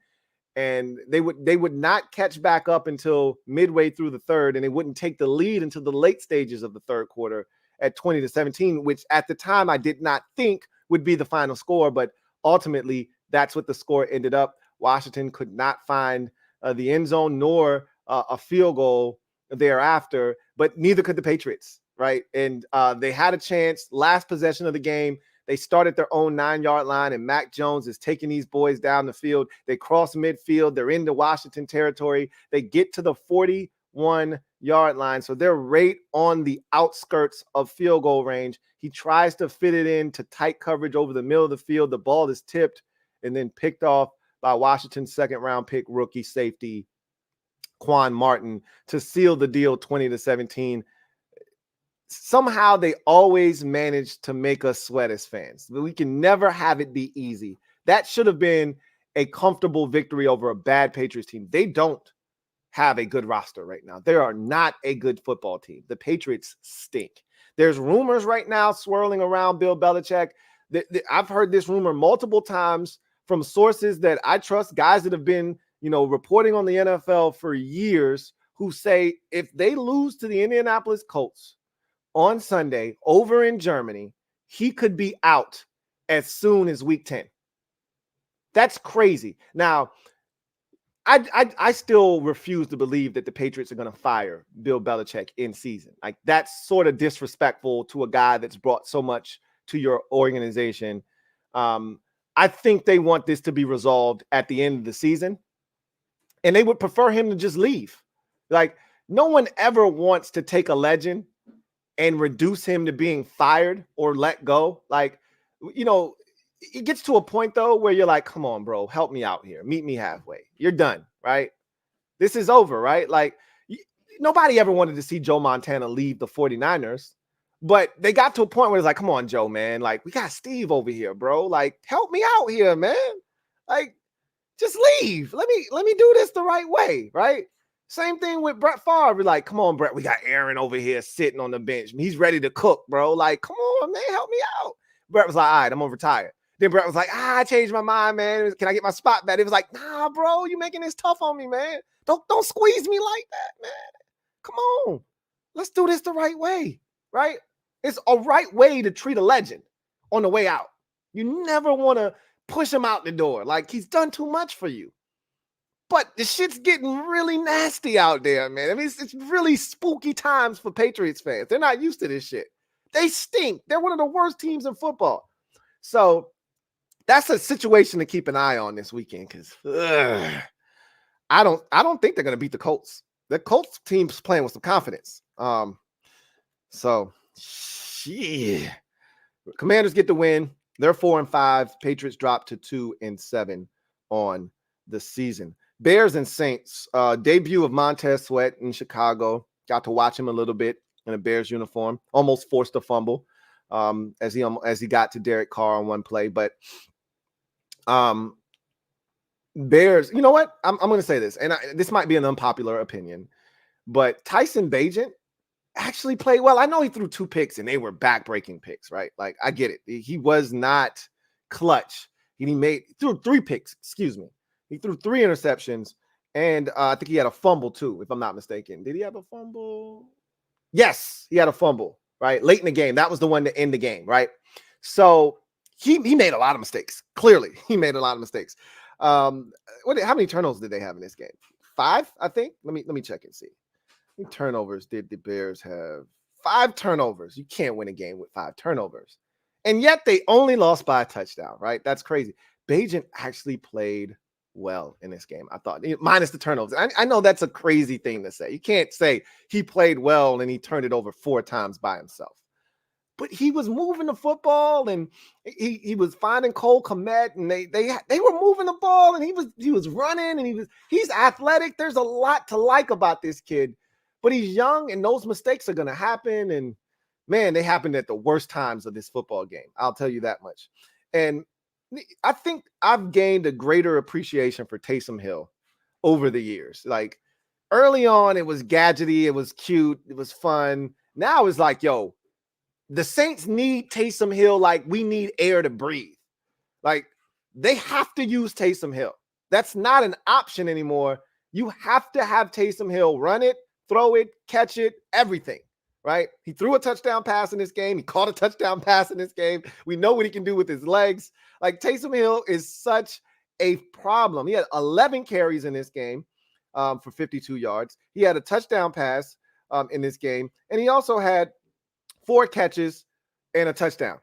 And they would not catch back up until midway through the third, and they wouldn't take the lead until the late stages of the third quarter at 20-17, which at the time I did not think would be the final score, but ultimately that's what the score ended up. Washington could not find the end zone nor a field goal thereafter, but neither could the Patriots, right? And they had a chance last possession of the game. They start at their own 9-yard line, and Mac Jones is taking these boys down the field. They cross midfield. They're into Washington territory. They get to the 41-yard line, so they're right on the outskirts of field goal range. He tries to fit it into tight coverage over the middle of the field. The ball is tipped and then picked off by Washington's second-round pick rookie safety, Quan Martin, to seal the deal 20-17. Somehow they always manage to make us sweat as fans. We can never have it be easy. That should have been a comfortable victory over a bad Patriots team. They don't have a good roster right now. They are not a good football team. The Patriots stink. There's rumors right now swirling around Bill Belichick. I've heard this rumor multiple times from sources that I trust, guys that have been, reporting on the NFL for years, who say if they lose to the Indianapolis Colts on Sunday over in Germany, he could be out as soon as week 10. That's crazy. Now, I still refuse to believe that the Patriots are going to fire Bill Belichick in season. Like, that's sort of disrespectful to a guy that's brought so much to your organization. I think they want this to be resolved at the end of the season. and they would prefer him to just leave. Like, no one ever wants to take a legend and reduce him to being fired or let go. Like, you know, it gets to a point, though, where you're like, come on, bro, help me out here. Meet me halfway. You're done, right? This is over, right? Like, nobody ever wanted to see Joe Montana leave the 49ers, but they got to a point where it's like, come on, Joe, man. Like, we got Steve over here, bro. Like, help me out here, man. Like, just leave. Let me do this the right way, right? Same thing with Brett Favre. We're like, come on, Brett. We got Aaron over here sitting on the bench. He's ready to cook, bro. Like, come on, man, help me out. Brett was like, all right, I'm gonna retire. Then Brett was like, I changed my mind, man. Can I get my spot back? It was like, nah, bro, you making this tough on me, man. Don't squeeze me like that, man. Come on. Let's do this the right way, right? It's a right way to treat a legend on the way out. You never want to push him out the door. Like, he's done too much for you. But the shit's getting really nasty out there, man. I mean, it's really spooky times for Patriots fans. They're not used to this shit. They stink. They're one of the worst teams in football. So that's a situation to keep an eye on this weekend, because I don't think they're going to beat the Colts. The Colts team's playing with some confidence. So shit. Commanders get the win. They're 4-5. Patriots drop to 2-7 on the season. Bears and Saints, debut of Montez Sweat in Chicago. Got to watch him a little bit in a Bears uniform. Almost forced a fumble as he got to Derek Carr on one play. But Bears, you know what? I'm going to say this, and this might be an unpopular opinion, but Tyson Bagent actually played well. I know he threw 2 picks, and they were back-breaking picks, right? Like, I get it. He was not clutch. He threw 3 picks, excuse me. He threw 3 interceptions, and I think he had a fumble too, if I'm not mistaken. Did he have a fumble? Yes, he had a fumble, right? Late in the game. That was the one to end the game, right? So he made a lot of mistakes. Clearly, he made a lot of mistakes. How many turnovers did they have in this game? 5, I think. Let me check and see. How many turnovers did the Bears have? 5 turnovers. You can't win a game with 5 turnovers. And yet they only lost by a touchdown, right? That's crazy. Bagent actually played well in this game, I thought, minus the turnovers. I know that's a crazy thing to say. You can't say he played well and he turned it over 4 times by himself. But he was moving the football, and he was finding Cole Kmet, and they were moving the ball, and he was running, and he's athletic. There's a lot to like about this kid, but he's young, and those mistakes are going to happen. And man, they happened at the worst times of this football game. I'll tell you that much. And I think I've gained a greater appreciation for Taysom Hill over the years. Like, early on, it was gadgety, it was cute, it was fun. Now it's like, yo, the Saints need Taysom Hill like we need air to breathe. Like, they have to use Taysom Hill. That's not an option anymore. You have to have Taysom Hill run it, throw it, catch it, everything, right? He threw a touchdown pass in this game. He caught a touchdown pass in this game. We know what he can do with his legs. Like, Taysom Hill is such a problem. He had 11 carries in this game for 52 yards. He had a touchdown pass in this game. And he also had 4 catches and a touchdown.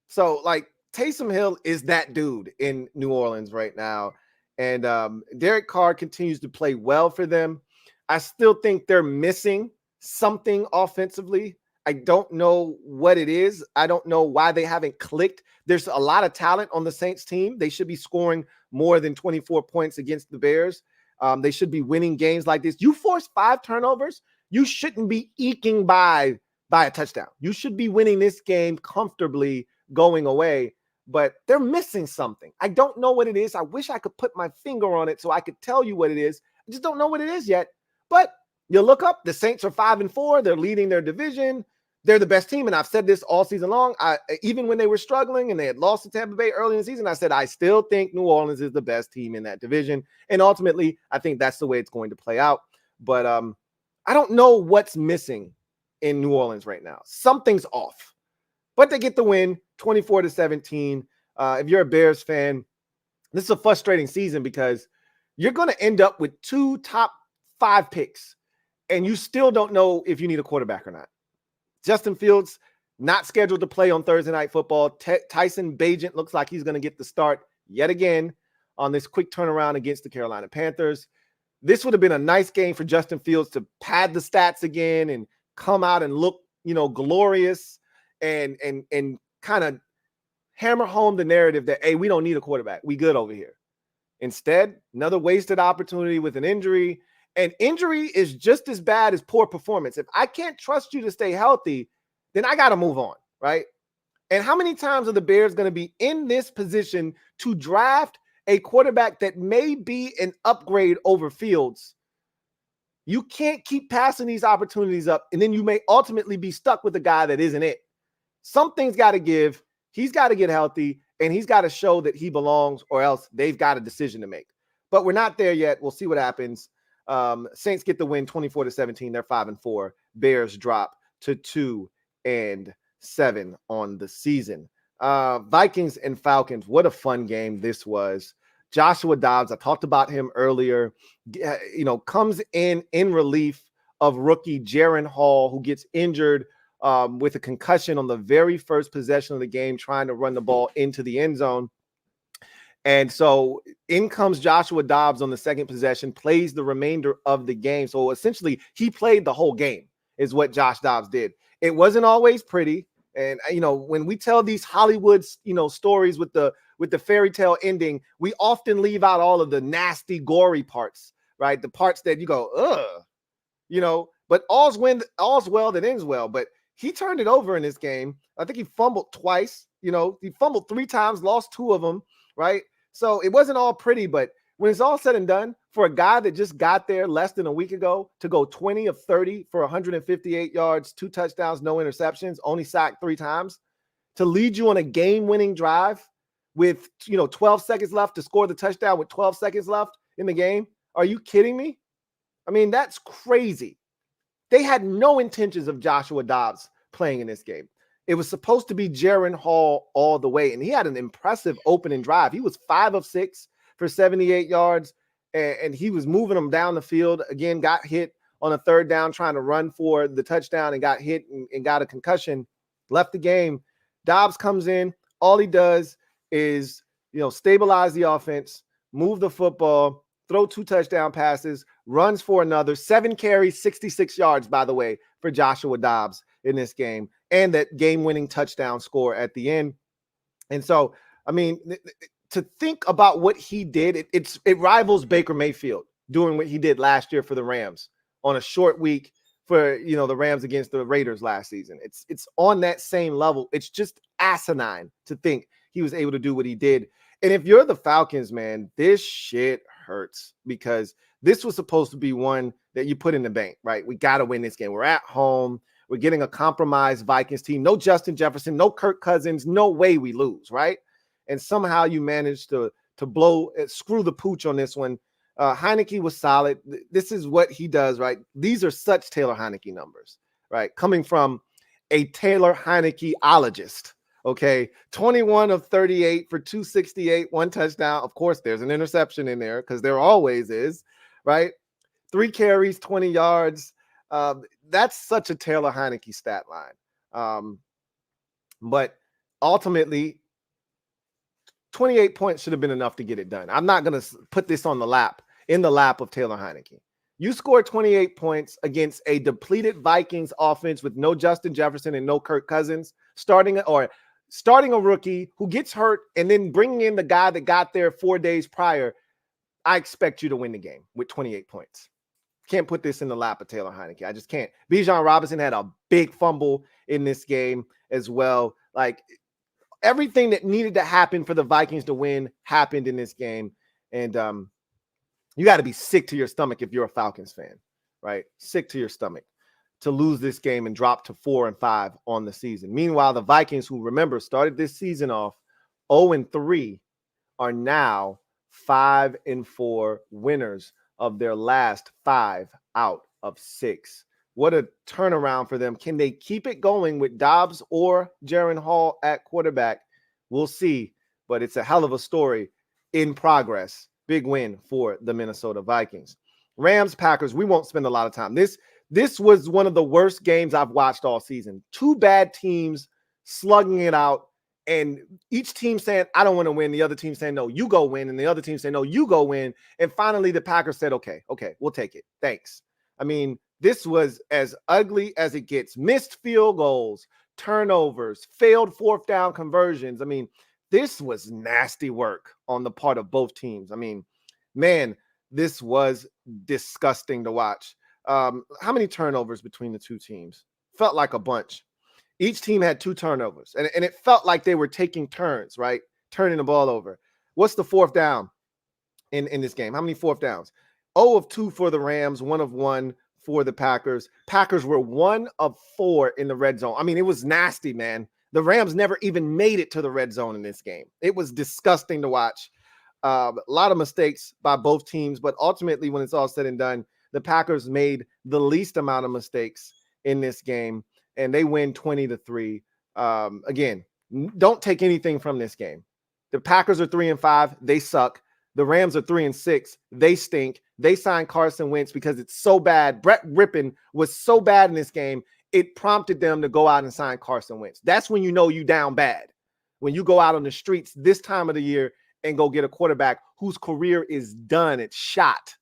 So, like, Taysom Hill is that dude in New Orleans right now. And Derek Carr continues to play well for them. I still think they're missing something offensively. I don't know what it is. I don't know why they haven't clicked. There's a lot of talent on the Saints team. They should be scoring more than 24 points against the Bears. They should be winning games like this. You force 5 turnovers, you shouldn't be eking by a touchdown. You should be winning this game comfortably going away, but they're missing something. I don't know what it is. I wish I could put my finger on it so I could tell you what it is. I just don't know what it is yet. But you look up, the Saints are 5-4. They're leading their division. They're the best team. And I've said this all season long. Even when they were struggling and they had lost to Tampa Bay early in the season, I said, I still think New Orleans is the best team in that division. And ultimately, I think that's the way it's going to play out. But I don't know what's missing in New Orleans right now. Something's off. But they get the win, 24-17. If you're a Bears fan, this is a frustrating season because you're going to end up with 2 top 5 picks, and you still don't know if you need a quarterback or not. Justin Fields not scheduled to play on Thursday Night Football. Tyson Bagent looks like he's going to get the start yet again on this quick turnaround against the Carolina Panthers. This would have been a nice game for Justin Fields to pad the stats again and come out and look, glorious and kind of hammer home the narrative that, hey, we don't need a quarterback. We good over here. Instead, another wasted opportunity with an injury. And injury is just as bad as poor performance. If I can't trust you to stay healthy, then I got to move on, right? And how many times are the Bears going to be in this position to draft a quarterback that may be an upgrade over Fields? You can't keep passing these opportunities up, and then you may ultimately be stuck with a guy that isn't it. Something's got to give. He's got to get healthy, and he's got to show that he belongs, or else they've got a decision to make. But we're not there yet. We'll see what happens. Saints get the win 24-17. They're 5-4. Bears drop to 2-7 on the season. Vikings and Falcons. What a fun game this was. Joshua Dobbs, I talked about him earlier, comes in relief of rookie Jaren Hall, who gets injured with a concussion on the very first possession of the game, trying to run the ball into the end zone. And so in comes Joshua Dobbs on the second possession, plays the remainder of the game. So essentially, he played the whole game, is what Josh Dobbs did. It wasn't always pretty. And, when we tell these Hollywood, stories with the fairy tale ending, we often leave out all of the nasty, gory parts, right? The parts that you go, ugh, but all's well that ends well. But he turned it over in this game. I think he fumbled twice. He fumbled 3 times, lost 2 of them, right? So it wasn't all pretty, but when it's all said and done, for a guy that just got there less than a week ago to go 20 of 30 for 158 yards, 2 touchdowns, no interceptions, only sacked 3 times, to lead you on a game-winning drive with 12 seconds left to score the touchdown with 12 seconds left in the game. Are you kidding me? I mean, that's crazy. They had no intentions of Joshua Dobbs playing in this game. It was supposed to be Jaren Hall all the way, and he had an impressive opening drive. He was 5 of 6 for 78 yards, and he was moving them down the field. Again, got hit on a 3rd down trying to run for the touchdown and got hit and got a concussion, left the game. Dobbs comes in. All he does is, stabilize the offense, move the football, throw 2 touchdown passes, runs for another, 7 carries, 66 yards, by the way, for Joshua Dobbs in this game, and that game-winning touchdown score at the end. And so, I mean, to think about what he did, it rivals Baker Mayfield doing what he did last year for the Rams on a short week for, the Rams against the Raiders last season. It's on that same level. It's just asinine to think he was able to do what he did. And if you're the Falcons, man, this shit hurts, because this was supposed to be one that you put in the bank, right? We got to win this game. We're at home. We're getting a compromised Vikings team. No Justin Jefferson, no Kirk Cousins. No way we lose, right? And somehow you managed to screw the pooch on this one. Heineke was solid. This is what he does, right? These are such Taylor Heineke numbers, right? Coming from a Taylor Heinekeologist, okay? 21 of 38 for 268, 1 touchdown. Of course, there's an interception in there, because there always is, right? 3 carries, 20 yards. That's such a Taylor Heineke stat line. But ultimately, 28 points should have been enough to get it done. I'm not going to put this in the lap of Taylor Heineke. You scored 28 points against a depleted Vikings offense with no Justin Jefferson and no Kirk Cousins, starting a rookie who gets hurt and then bringing in the guy that got there 4 days prior. I expect you to win the game with 28 points. Can't put this in the lap of Taylor Heineke. I just can't. Bijan Robinson had a big fumble in this game as well. Like, everything that needed to happen for the Vikings to win happened in this game. And you got to be sick to your stomach if you're a Falcons fan, right? Sick to your stomach to lose this game and drop to 4-5 on the season. Meanwhile, the Vikings, who, remember, started this season off 0-3, are now 5-4 winners of their last 5 out of 6. What a turnaround for them. Can they keep it going with Dobbs or Jaren Hall at quarterback? We'll see, but it's a hell of a story in progress. Big win for the Minnesota Vikings. Rams, Packers, we won't spend a lot of time. This was one of the worst games I've watched all season. 2 bad teams slugging it out And each team saying, I don't want to win. The other team saying, no, you go win. And the other team saying, no, you go win. And finally, the Packers said, okay, we'll take it. Thanks. I mean, this was as ugly as it gets. Missed field goals, turnovers, failed fourth down conversions. I mean, this was nasty work on the part of both teams. I mean, man, this was disgusting to watch. How many turnovers between the two teams? Felt like a bunch. Each team had 2 turnovers, and it felt like they were taking turns, right? Turning the ball over. What's the fourth down in this game? How many fourth downs? 0 of 2 for the Rams, 1 of 1 for the Packers. Packers were 1 of 4 in the red zone. I mean, it was nasty, man. The Rams never even made it to the red zone in this game. It was disgusting to watch. A lot of mistakes by both teams, but ultimately, when it's all said and done, the Packers made the least amount of mistakes in this game, and they win 20-3. Again, don't take anything from this game. The Packers are 3-5. They suck. The Rams are 3-6. They stink. They signed Carson Wentz because it's so bad. Brett Rippon was so bad in this game, it prompted them to go out and sign Carson Wentz. That's when you know you down bad. When you go out on the streets this time of the year and go get a quarterback whose career is done. It's shot.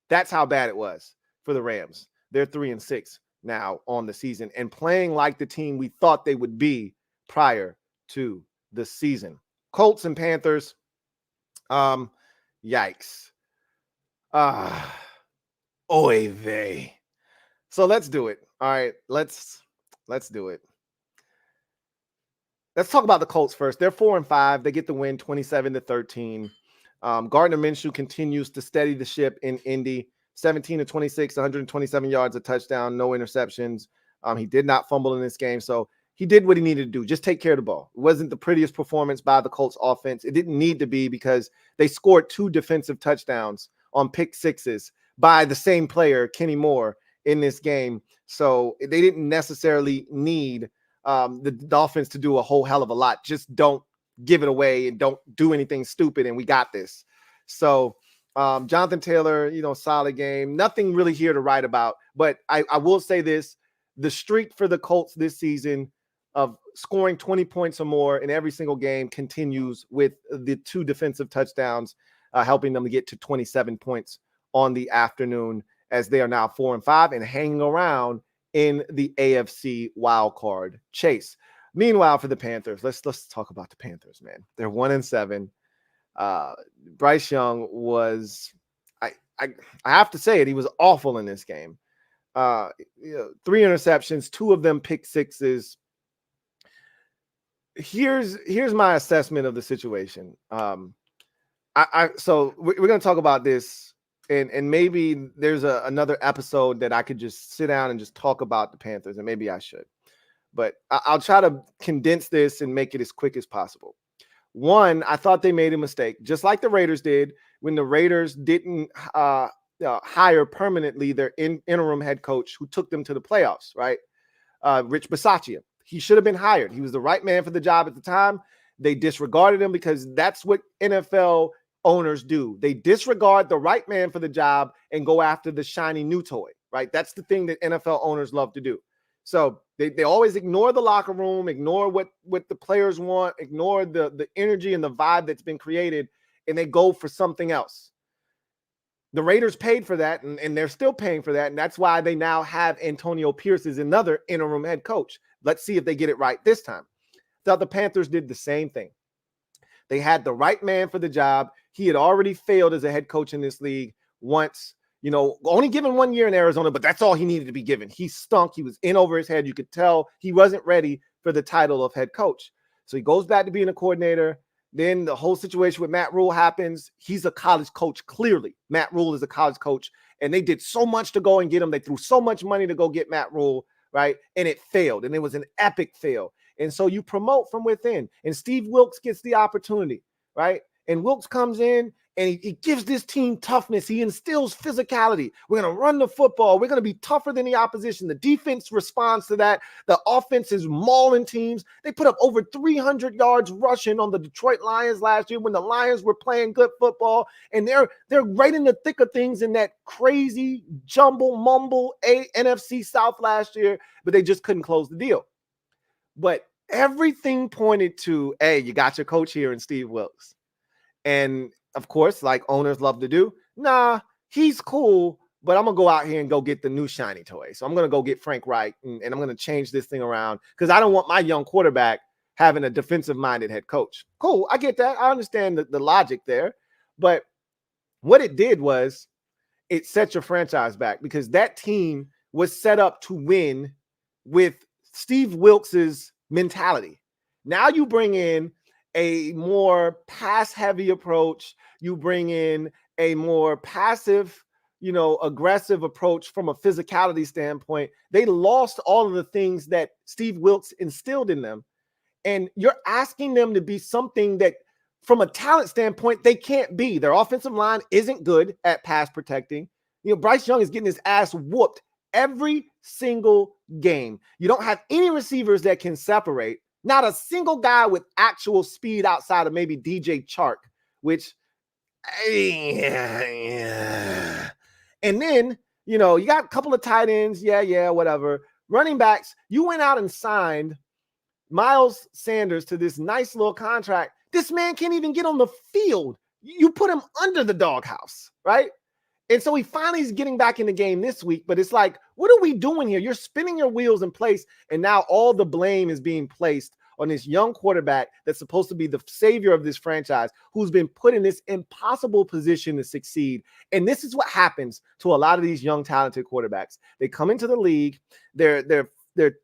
That's how bad it was for the Rams. They're 3-6 now on the season and playing like the team we thought they would be prior to the season. Colts and Panthers. Yikes. Oy vey. So let's do it. All right, let's do it. Let's talk about the Colts first. They're 4-5. They get the win 27-13. Gardner Minshew continues to steady the ship in Indy. 17-26, 127 yards, a touchdown, no interceptions. He did not fumble in this game, so he did what he needed to do. Just take care of the ball. It wasn't the prettiest performance by the Colts offense. It didn't need to be because they scored 2 defensive touchdowns on pick sixes by the same player, Kenny Moore, in this game. So they didn't necessarily need the offense to do a whole hell of a lot. Just don't give it away and don't do anything stupid, and we got this. So Jonathan Taylor, solid game. Nothing really here to write about, but I will say this. The streak for the Colts this season of scoring 20 points or more in every single game continues with the 2 defensive touchdowns, helping them to get to 27 points on the afternoon as they are now 4-5 and hanging around in the AFC wildcard chase. Meanwhile, for the Panthers, let's talk about the Panthers, man. They're 1-7. Bryce Young was, I have to say it, he was awful in this game. 3 interceptions, 2 of them pick sixes. Here's my assessment of the situation. So we're going to talk about this, and maybe there's another episode that I could just sit down and just talk about the Panthers, and maybe I should. But I'll try to condense this and make it as quick as possible. One, I thought they made a mistake, just like the Raiders did when the Raiders didn't hire permanently their interim head coach who took them to the playoffs, right? Rich Bisaccia. He should have been hired. He was the right man for the job at the time. They disregarded him because that's what NFL owners do. They disregard the right man for the job and go after the shiny new toy, right? That's the thing that NFL owners love to do. So they always ignore the locker room, ignore what the players want, ignore the energy and the vibe that's been created, and they go for something else. The Raiders paid for that, and they're still paying for that, and that's why they now have Antonio Pierce as another interim head coach. Let's see if they get it right this time. Thought the Panthers did the same thing. They had the right man for the job. He had already failed as a head coach in this league once, only given 1 year in Arizona, but that's all he needed to be given. He stunk. He was in over his head. You could tell he wasn't ready for the title of head coach. So he goes back to being a coordinator. Then the whole situation with Matt Rule happens. He's a college coach, clearly. Matt Rule is a college coach, and they did so much to go and get him. They threw so much money to go get Matt Rule, right? And it failed, and it was an epic fail. And so you promote from within, and Steve Wilks gets the opportunity, right? And Wilks comes in, and he gives this team toughness. He instills physicality. We're going to run the football. We're going to be tougher than the opposition. The defense responds to that. The offense is mauling teams. They put up over 300 yards rushing on the Detroit Lions last year when the Lions were playing good football. And they're right in the thick of things in that crazy mumble NFC South last year, but they just couldn't close the deal. But everything pointed to, hey, you got your coach here in Steve Wilkes. And of course, like owners love to do, nah, he's cool, but I'm going to go out here and go get the new shiny toy. So I'm going to go get Frank Reich, and I'm going to change this thing around because I don't want my young quarterback having a defensive-minded head coach. Cool, I get that. I understand the logic there. But what it did was it set your franchise back because that team was set up to win with Steve Wilkes's mentality. Now you bring in a more pass-heavy approach. You bring in a more passive, aggressive approach from a physicality standpoint. They lost all of the things that Steve Wilkes instilled in them. And you're asking them to be something that, from a talent standpoint, they can't be. Their offensive line isn't good at pass protecting. Bryce Young is getting his ass whooped every single game. You don't have any receivers that can separate. Not a single guy with actual speed outside of maybe DJ Chark, which, and then, you got a couple of tight ends. Yeah, whatever. Running backs, you went out and signed Miles Sanders to this nice little contract. This man can't even get on the field. You put him under the doghouse, right? And so he finally is getting back in the game this week, but it's like, what are we doing here? You're spinning your wheels in place, and now all the blame is being placed on this young quarterback that's supposed to be the savior of this franchise, who's been put in this impossible position to succeed. And this is what happens to a lot of these young, talented quarterbacks. They come into the league, they're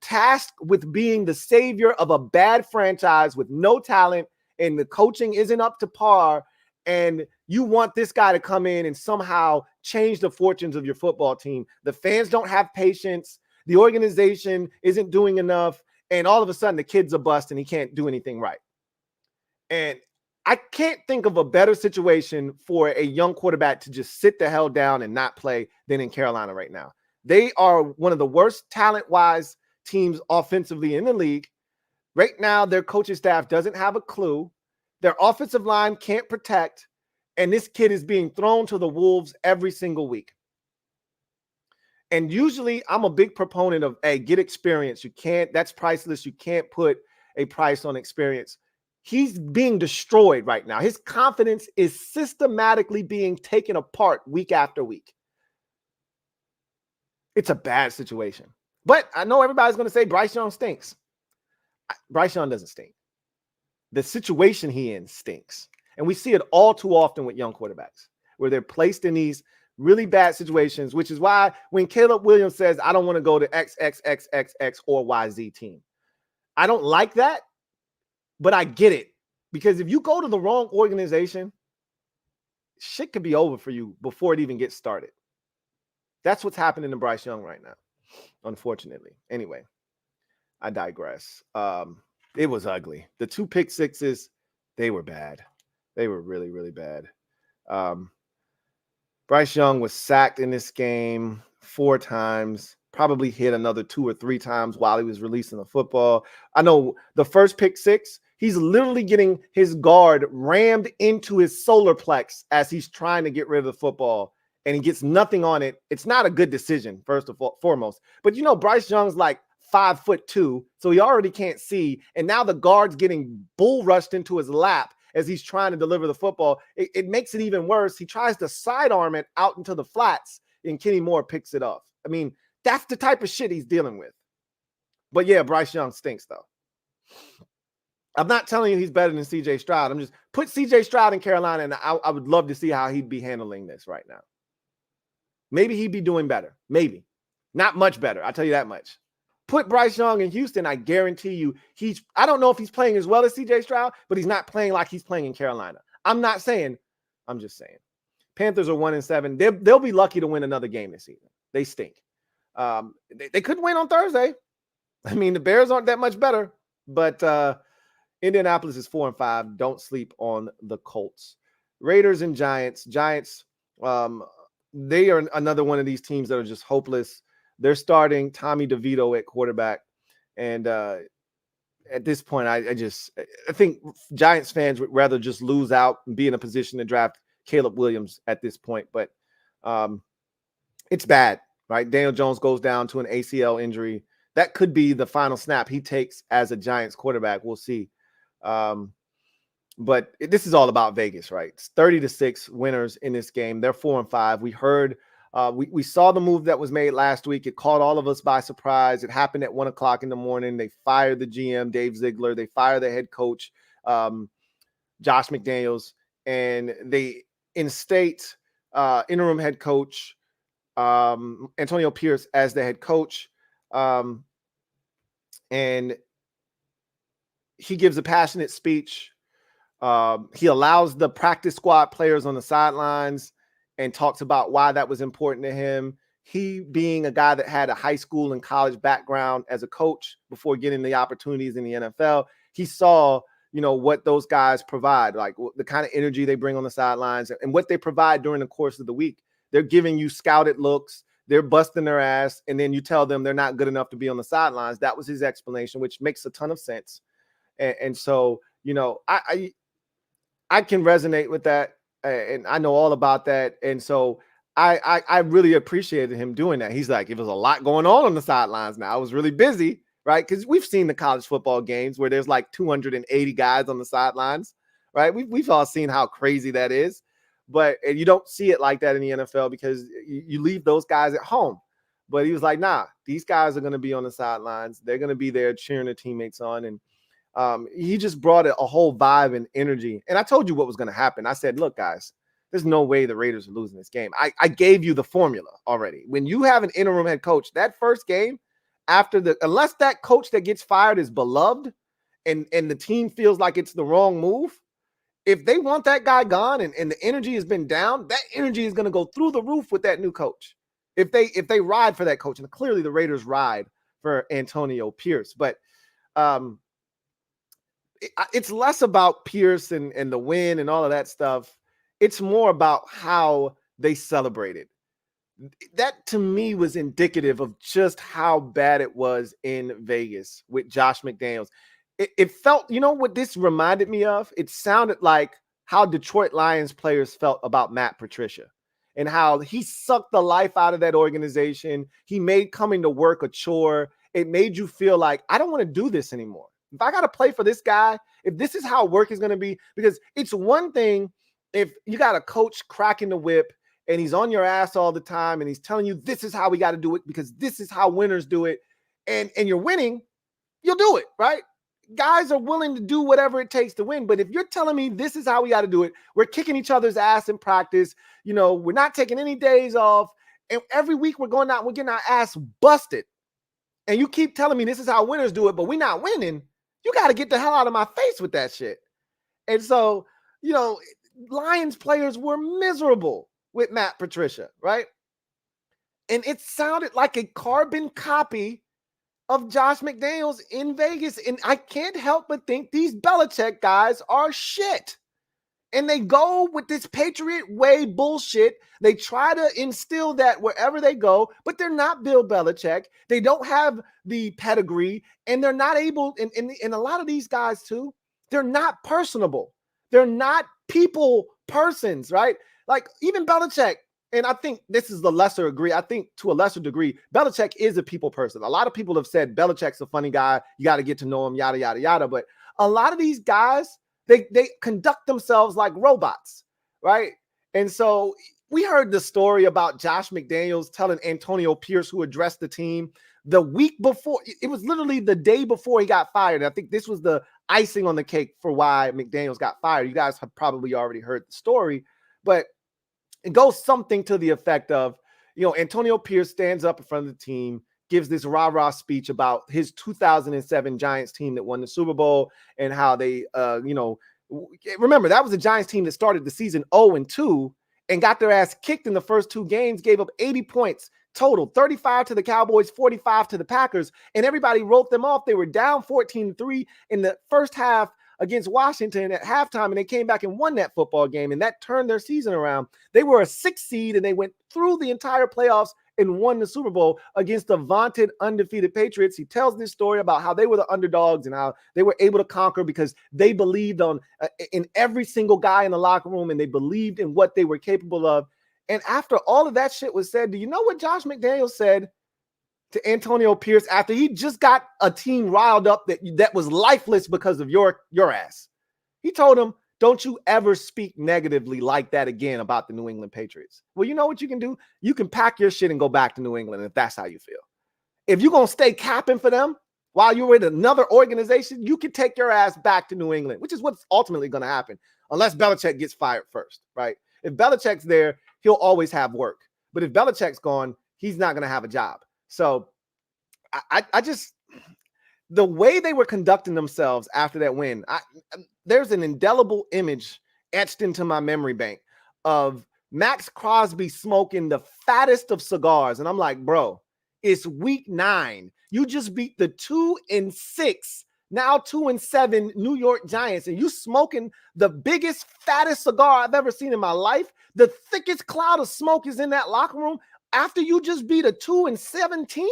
tasked with being the savior of a bad franchise with no talent, and the coaching isn't up to par. And you want this guy to come in and somehow change the fortunes of your football team. The fans don't have patience. The organization isn't doing enough. And all of a sudden, the kid's a bust and he can't do anything right. And I can't think of a better situation for a young quarterback to just sit the hell down and not play than in Carolina right now. They are one of the worst talent-wise teams offensively in the league. Right now, their coaching staff doesn't have a clue. Their offensive line can't protect, and this kid is being thrown to the wolves every single week. And usually I'm a big proponent of, hey, get experience. That's priceless. You can't put a price on experience. He's being destroyed right now. His confidence is systematically being taken apart week after week. It's a bad situation. But I know everybody's going to say Bryce Young stinks. Bryce Young doesn't stink. The situation he in stinks. And we see it all too often with young quarterbacks where they're placed in these really bad situations, which is why when Caleb Williams says, I don't want to go to XXXXX or YZ team, I don't like that, but I get it. Because if you go to the wrong organization, shit could be over for you before it even gets started. That's what's happening to Bryce Young right now, unfortunately. Anyway, I digress. It was ugly. The 2 pick sixes, they were bad. They were really, really bad. Bryce Young was sacked in this game 4 times, probably hit another 2 or 3 times while he was releasing the football. I know the first pick 6, he's literally getting his guard rammed into his solar plex as he's trying to get rid of the football, and he gets nothing on it. It's not a good decision, first of all, foremost. But Bryce Young's like 5'2", so he already can't see. And now the guard's getting bull rushed into his lap as he's trying to deliver the football. It makes it even worse. He tries to sidearm it out into the flats, and Kenny Moore picks it off. I mean, that's the type of shit he's dealing with. But yeah, Bryce Young stinks, though. I'm not telling you he's better than C.J. Stroud. I'm just put C.J. Stroud in Carolina, and I would love to see how he'd be handling this right now. Maybe he'd be doing better. Maybe. Not much better. I'll tell you that much. Put Bryce Young in Houston, I guarantee you, I don't know if he's playing as well as C.J. Stroud, but he's not playing like he's playing in Carolina. I'm just saying. Panthers are 1-7. They'll be lucky to win another game this season. They stink. They could win on Thursday. I mean, the Bears aren't that much better, but Indianapolis is 4-5. Don't sleep on the Colts. Raiders and Giants. Giants, they are another one of these teams that are just hopeless. They're starting Tommy DeVito at quarterback. And at this point, I think Giants fans would rather just lose out and be in a position to draft Caleb Williams at this point. But it's bad, right? Daniel Jones goes down to an ACL injury. that could be the final snap he takes as a Giants quarterback. We'll see. But this is all about Vegas, right? It's 30-6 winners in this game. They're 4-5. We heard, we saw the move that was made last week. It caught all of us by surprise. It happened at 1 o'clock in the morning. They fired the GM, Dave Ziegler. They fired the head coach, Josh McDaniels, and they instate interim head coach Antonio Pierce as the head coach. And he gives a passionate speech. He allows the practice squad players on the sidelines and talks about why that was important to him. He, being a guy that had a high school and college background as a coach before getting the opportunities in the NFL, he saw, what those guys provide, like the kind of energy they bring on the sidelines and what they provide during the course of the week. They're giving you scouted looks. They're busting their ass, and then you tell them they're not good enough to be on the sidelines. That was his explanation, which makes a ton of sense. And so, I can resonate with that, and I know all about that. And so I really appreciated him doing that. He's like, it was a lot going on the sidelines now. I was really busy, right? Because we've seen the college football games where there's like 280 guys on the sidelines, right? We've all seen how crazy that is. But you don't see it like that in the NFL because you leave those guys at home. But he was like, nah, these guys are going to be on the sidelines. They're going to be there cheering their teammates on. And he just brought a whole vibe and energy. And I told you what was going to happen. I said, look, guys, there's no way the Raiders are losing this game. I gave you the formula already. When you have an interim head coach, that first game, unless that coach that gets fired is beloved and the team feels like it's the wrong move, if they want that guy gone and the energy has been down, that energy is going to go through the roof with that new coach. If they ride for that coach, and clearly the Raiders ride for Antonio Pierce, but it's less about Pierce and the win and all of that stuff. It's more about how they celebrated. That to me was indicative of just how bad it was in Vegas with Josh McDaniels. It felt, what this reminded me of? It sounded like how Detroit Lions players felt about Matt Patricia and how he sucked the life out of that organization. He made coming to work a chore. It made you feel like, I don't want to do this anymore. If I got to play for this guy, if this is how work is going to be, because it's one thing if you got a coach cracking the whip and he's on your ass all the time and he's telling you this is how we got to do it because this is how winners do it, and you're winning, you'll do it, right? Guys are willing to do whatever it takes to win. But if you're telling me this is how we got to do it, we're kicking each other's ass in practice, we're not taking any days off, and every week we're going out and we're getting our ass busted, and you keep telling me this is how winners do it, but we're not winning, you got to get the hell out of my face with that shit. And so, Lions players were miserable with Matt Patricia, right? And it sounded like a carbon copy of Josh McDaniels in Vegas. And I can't help but think these Belichick guys are shit. And they go with this Patriot way bullshit. They try to instill that wherever they go, but they're not Bill Belichick. They don't have the pedigree, and they're not able, and a lot of these guys too, they're not personable. They're not people persons, right? Like even Belichick, and I think this is the lesser degree. I think to a lesser degree, Belichick is a people person. A lot of people have said Belichick's a funny guy. You got to get to know him, yada, yada, yada. But a lot of these guys, they conduct themselves like robots, right? And so we heard the story about Josh McDaniels telling Antonio Pierce, who addressed the team the week before. It was literally the day before he got fired. And I think this was the icing on the cake for why McDaniels got fired. You guys have probably already heard the story, but it goes something to the effect of, Antonio Pierce stands up in front of the team, gives this rah-rah speech about his 2007 Giants team that won the Super Bowl and how they, remember, that was a Giants team that started the season 0-2 and got their ass kicked in the first two games, gave up 80 points total, 35 to the Cowboys, 45 to the Packers, and everybody wrote them off. They were down 14-3 in the first half against Washington at halftime, and they came back and won that football game, and that turned their season around. They were a 6th seed, and they went through the entire playoffs and won the Super Bowl against the vaunted undefeated Patriots. He tells this story about how they were the underdogs and how they were able to conquer because they believed in every single guy in the locker room, and they believed in what they were capable of. And after all of that shit was said, do you know what Josh McDaniels said to Antonio Pierce after he just got a team riled up that was lifeless because of your ass. He told him, don't you ever speak negatively like that again about the New England Patriots. Well, you know what you can do? You can pack your shit and go back to New England if that's how you feel. If you're going to stay capping for them while you're with another organization, you can take your ass back to New England, which is what's ultimately going to happen, unless Belichick gets fired first, right? If Belichick's there, he'll always have work. But if Belichick's gone, he's not going to have a job. So I just, the way they were conducting themselves after that win, there's an indelible image etched into my memory bank of Max Crosby smoking the fattest of cigars. And I'm like, bro, it's week 9. You just beat the 2-6, now 2-7 New York Giants, and you smoking the biggest, fattest cigar I've ever seen in my life. The thickest cloud of smoke is in that locker room after you just beat a 2-7 team.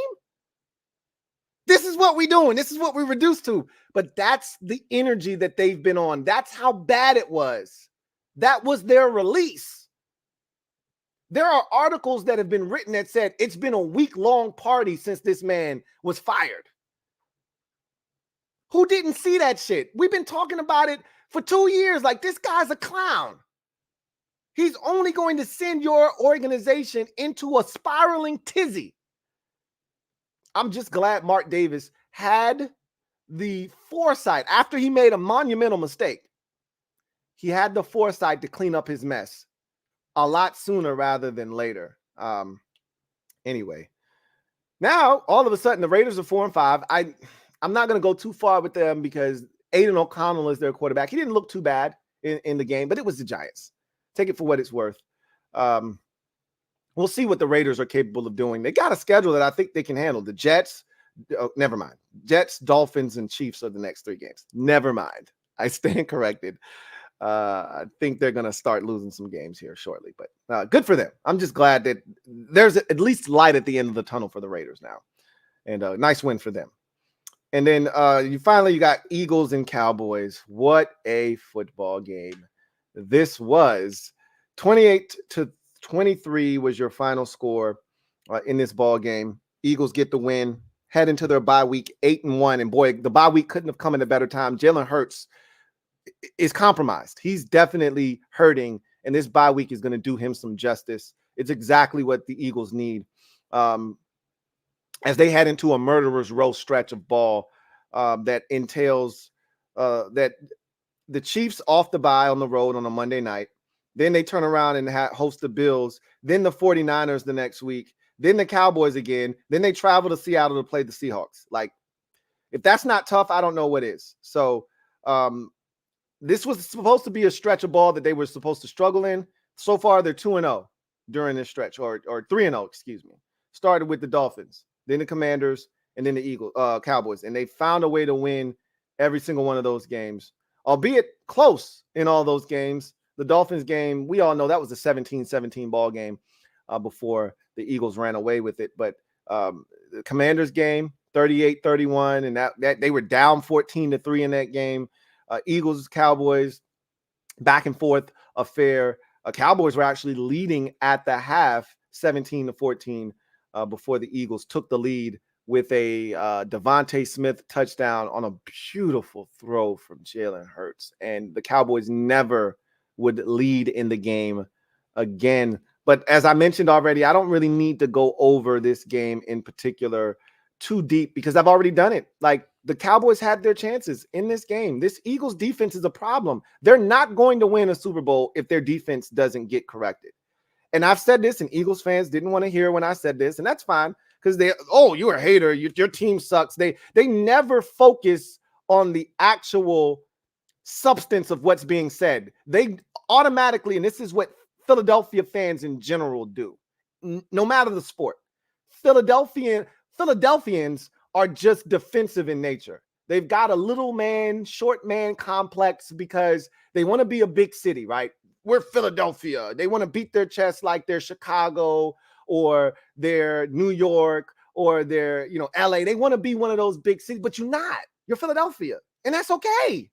This is what we're doing. This is what we're reduced to. But that's the energy that they've been on. That's how bad it was. That was their release. There are articles that have been written that said it's been a week-long party since this man was fired. Who didn't see that shit? We've been talking about it for 2 years. Like, this guy's a clown. He's only going to send your organization into a spiraling tizzy. I'm just glad Mark Davis had the foresight after he made a monumental mistake. He had the foresight to clean up his mess a lot sooner rather than later. Anyway, now all of a sudden the Raiders are 4-5. I'm not going to go too far with them because Aiden O'Connell is their quarterback. He didn't look too bad in the game, but it was the Giants. Take it for what it's worth. We'll see what the Raiders are capable of doing. They got a schedule that I think they can handle. The Jets, never mind. Jets, Dolphins, and Chiefs are the next 3 games. Never mind. I stand corrected. I think they're going to start losing some games here shortly, but good for them. I'm just glad that there's at least light at the end of the tunnel for the Raiders now, and a nice win for them. And then you got Eagles and Cowboys. What a football game. This was 28-23 was your final score in this ball game. Eagles get the win, head into their bye week 8-1. And boy, the bye week couldn't have come at a better time. Jalen Hurts is compromised. He's definitely hurting, and this bye week is going to do him some justice. It's exactly what the Eagles need as they head into a murderer's row stretch of ball that entails that the Chiefs off the bye on the road on a Monday night. Then they turn around and host the Bills, then the 49ers the next week, then the Cowboys again. Then they travel to Seattle to play the Seahawks. Like, if that's not tough, I don't know what is. So this was supposed to be a stretch of ball that they were supposed to struggle in. So far, they're 2-0 during this stretch, or 3-0, excuse me. Started with the Dolphins, then the Commanders, and then the Cowboys. And they found a way to win every single one of those games, albeit close in all those games. The Dolphins game, we all know that was a 17-17 ball game before the Eagles ran away with it. But the Commanders game, 38-31, and that they were down 14-3 in that game. Eagles, Cowboys, back and forth affair. Cowboys were actually leading at the half, 17-14, before the Eagles took the lead with a Devontae Smith touchdown on a beautiful throw from Jalen Hurts. And the Cowboys never would lead in the game again. But as I mentioned already, I don't really need to go over this game in particular too deep because I've already done it. Like, the Cowboys had their chances in this game. This Eagles defense is a problem. They're not going to win a Super Bowl if their defense doesn't get corrected. And I've said this, and Eagles fans didn't want to hear when I said this, and that's fine because you're a hater. Your team sucks. They never focus on the actual substance of what's being said. They automatically, and this is what Philadelphia fans in general do, no matter the sport. Philadelphians are just defensive in nature. They've got a little man, short man complex because they want to be a big city, right? We're Philadelphia. They want to beat their chest like they're Chicago or they're New York or they're, LA. They want to be one of those big cities, but you're not. You're Philadelphia, and that's okay,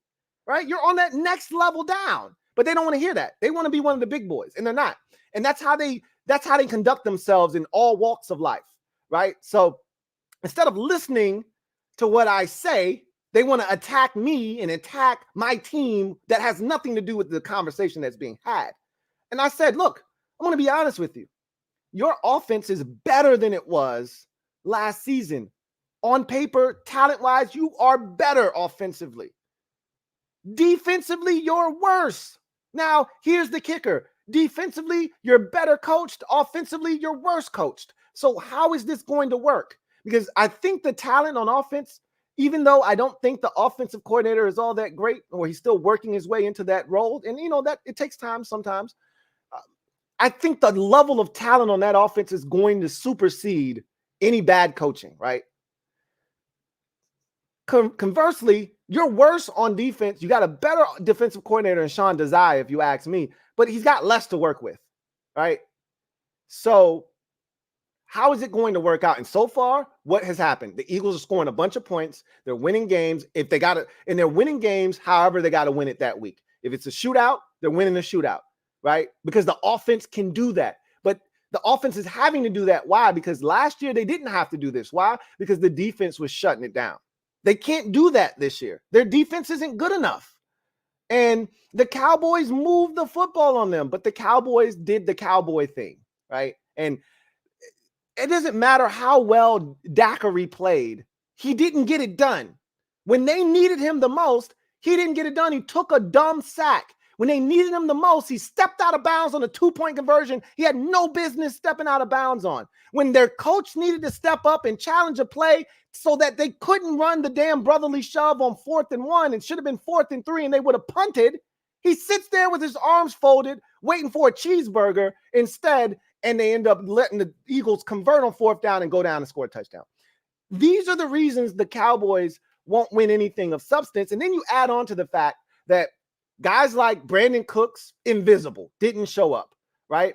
right? You're on that next level down, but they don't want to hear that. They want to be one of the big boys, and they're not. And that's how they conduct themselves in all walks of life, right? So instead of listening to what I say, they want to attack me and attack my team that has nothing to do with the conversation that's being had. And I said, look, I'm going to be honest with you. Your offense is better than it was last season. On paper, talent-wise, you are better offensively. Defensively, you're worse. Now, here's the kicker. Defensively, you're better coached. Offensively, you're worse coached. So how is this going to work? Because I think the talent on offense, even though I don't think the offensive coordinator is all that great, or he's still working his way into that role, and that it takes time sometimes. I think the level of talent on that offense is going to supersede any bad coaching, right? Conversely, you're worse on defense. You got a better defensive coordinator in Sean Desai, if you ask me, but he's got less to work with, right? So how is it going to work out? And so far, what has happened? The Eagles are scoring a bunch of points. They're winning games. If they got it, and they're winning games, however, they got to win it that week. If it's a shootout, they're winning the shootout, right? Because the offense can do that. But the offense is having to do that. Why? Because last year they didn't have to do this. Why? Because the defense was shutting it down. They can't do that this year. Their defense isn't good enough. And the Cowboys moved the football on them, but the Cowboys did the cowboy thing, right? And it doesn't matter how well Daiquiri played. He didn't get it done. When they needed him the most, he didn't get it done. He took a dumb sack. When they needed him the most, he stepped out of bounds on a 2-point conversion he had no business stepping out of bounds on. When their coach needed to step up and challenge a play so that they couldn't run the damn brotherly shove on 4th and 1 and should have been 4th and 3 and they would have punted, he sits there with his arms folded, waiting for a cheeseburger instead, and they end up letting the Eagles convert on 4th down and go down and score a touchdown. These are the reasons the Cowboys won't win anything of substance. And then you add on to the fact that guys like Brandon Cooks, invisible, didn't show up, right?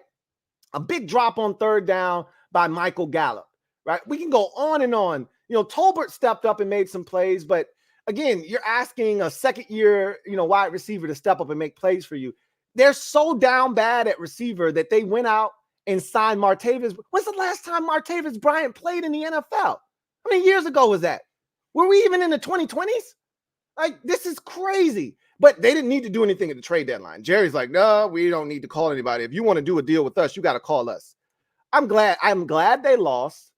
A big drop on 3rd down by Michael Gallup, right? We can go on and on. Tolbert stepped up and made some plays, but again, you're asking a second-year, wide receiver to step up and make plays for you. They're so down bad at receiver that they went out and signed Martavis. When's the last time Martavis Bryant played in the NFL? How many years ago was that? Were we even in the 2020s? Like, this is crazy. But they didn't need to do anything at the trade deadline. Jerry's like, no, we don't need to call anybody. If you want to do a deal with us, you got to call us. I'm glad they lost.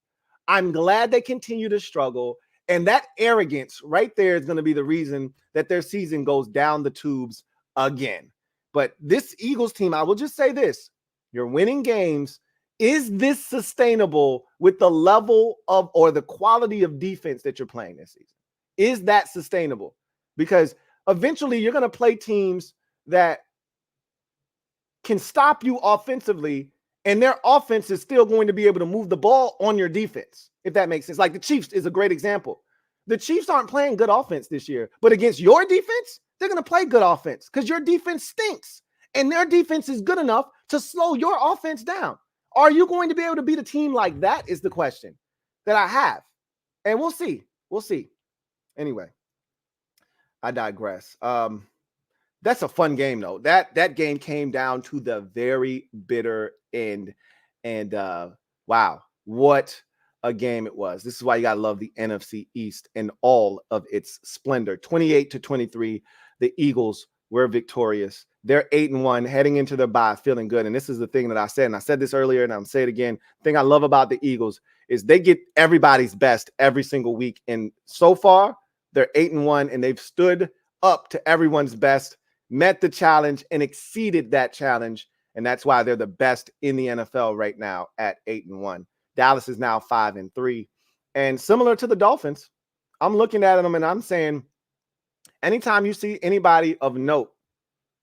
I'm glad they continue to struggle. And that arrogance right there is going to be the reason that their season goes down the tubes again. But this Eagles team, I will just say this. You're winning games. Is this sustainable with the level of or the quality of defense that you're playing this season? Is that sustainable? Because eventually you're going to play teams that can stop you offensively, and their offense is still going to be able to move the ball on your defense, if that makes sense. Like the Chiefs is a great example. The Chiefs aren't playing good offense this year, but against your defense, they're going to play good offense because your defense stinks, and their defense is good enough to slow your offense down. Are you going to be able to beat a team like that is the question that I have. And we'll see. We'll see. Anyway, I digress. That's a fun game, though. That game came down to the very bitter end. And wow, what a game it was. This is why you got to love the NFC East and all of its splendor. 28-23, the Eagles were victorious. They're 8-1 heading into their bye, feeling good. And this is the thing that I said, and I said this earlier, and I'm saying it again. The thing I love about the Eagles is they get everybody's best every single week. And so far, they're 8-1, and they've stood up to everyone's best, met the challenge, and exceeded that challenge. And that's why they're the best in the NFL right now at 8-1. Dallas is now 5-3. And similar to the Dolphins, I'm looking at them and I'm saying, anytime you see anybody of note,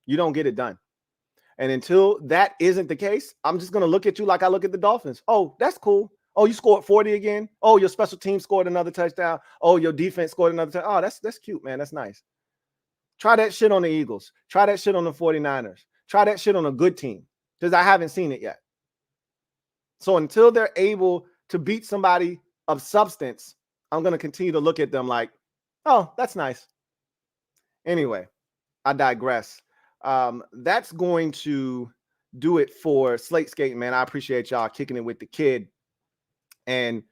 you don't get it done. And until that isn't the case, I'm just going to look at you like I look at the Dolphins. Oh, that's cool. Oh, you scored 40 again. Oh, your special team scored another touchdown. Oh, your defense scored another touchdown. Oh, that's cute, man. That's nice. Try that shit on the Eagles. Try that shit on the 49ers. Try that shit on a good team, because I haven't seen it yet. So until they're able to beat somebody of substance, I'm going to continue to look at them like, oh, that's nice. Anyway, I digress. That's going to do it for Slate Skatin, man. I appreciate y'all kicking it with the kid. And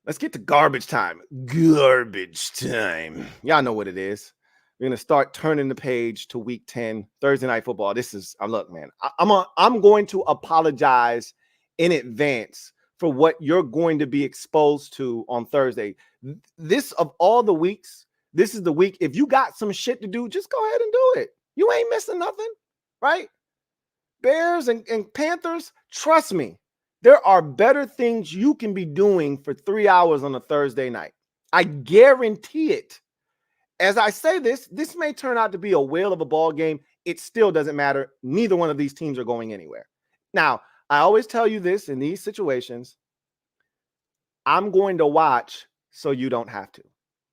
Let's get to garbage time. Garbage time. Y'all know what it is. We're gonna start turning the page to week 10, Thursday night football. This is look, man. I'm going to apologize in advance for what you're going to be exposed to on Thursday. This of all the weeks, this is the week. If you got some shit to do, just go ahead and do it. You ain't missing nothing, right? Bears and Panthers, trust me, there are better things you can be doing for 3 hours on a Thursday night. I guarantee it. As I say this may turn out to be a whale of a ball game. It still doesn't matter. Neither one of these teams are going anywhere. Now, I always tell you this in these situations, I'm going to watch so you don't have to.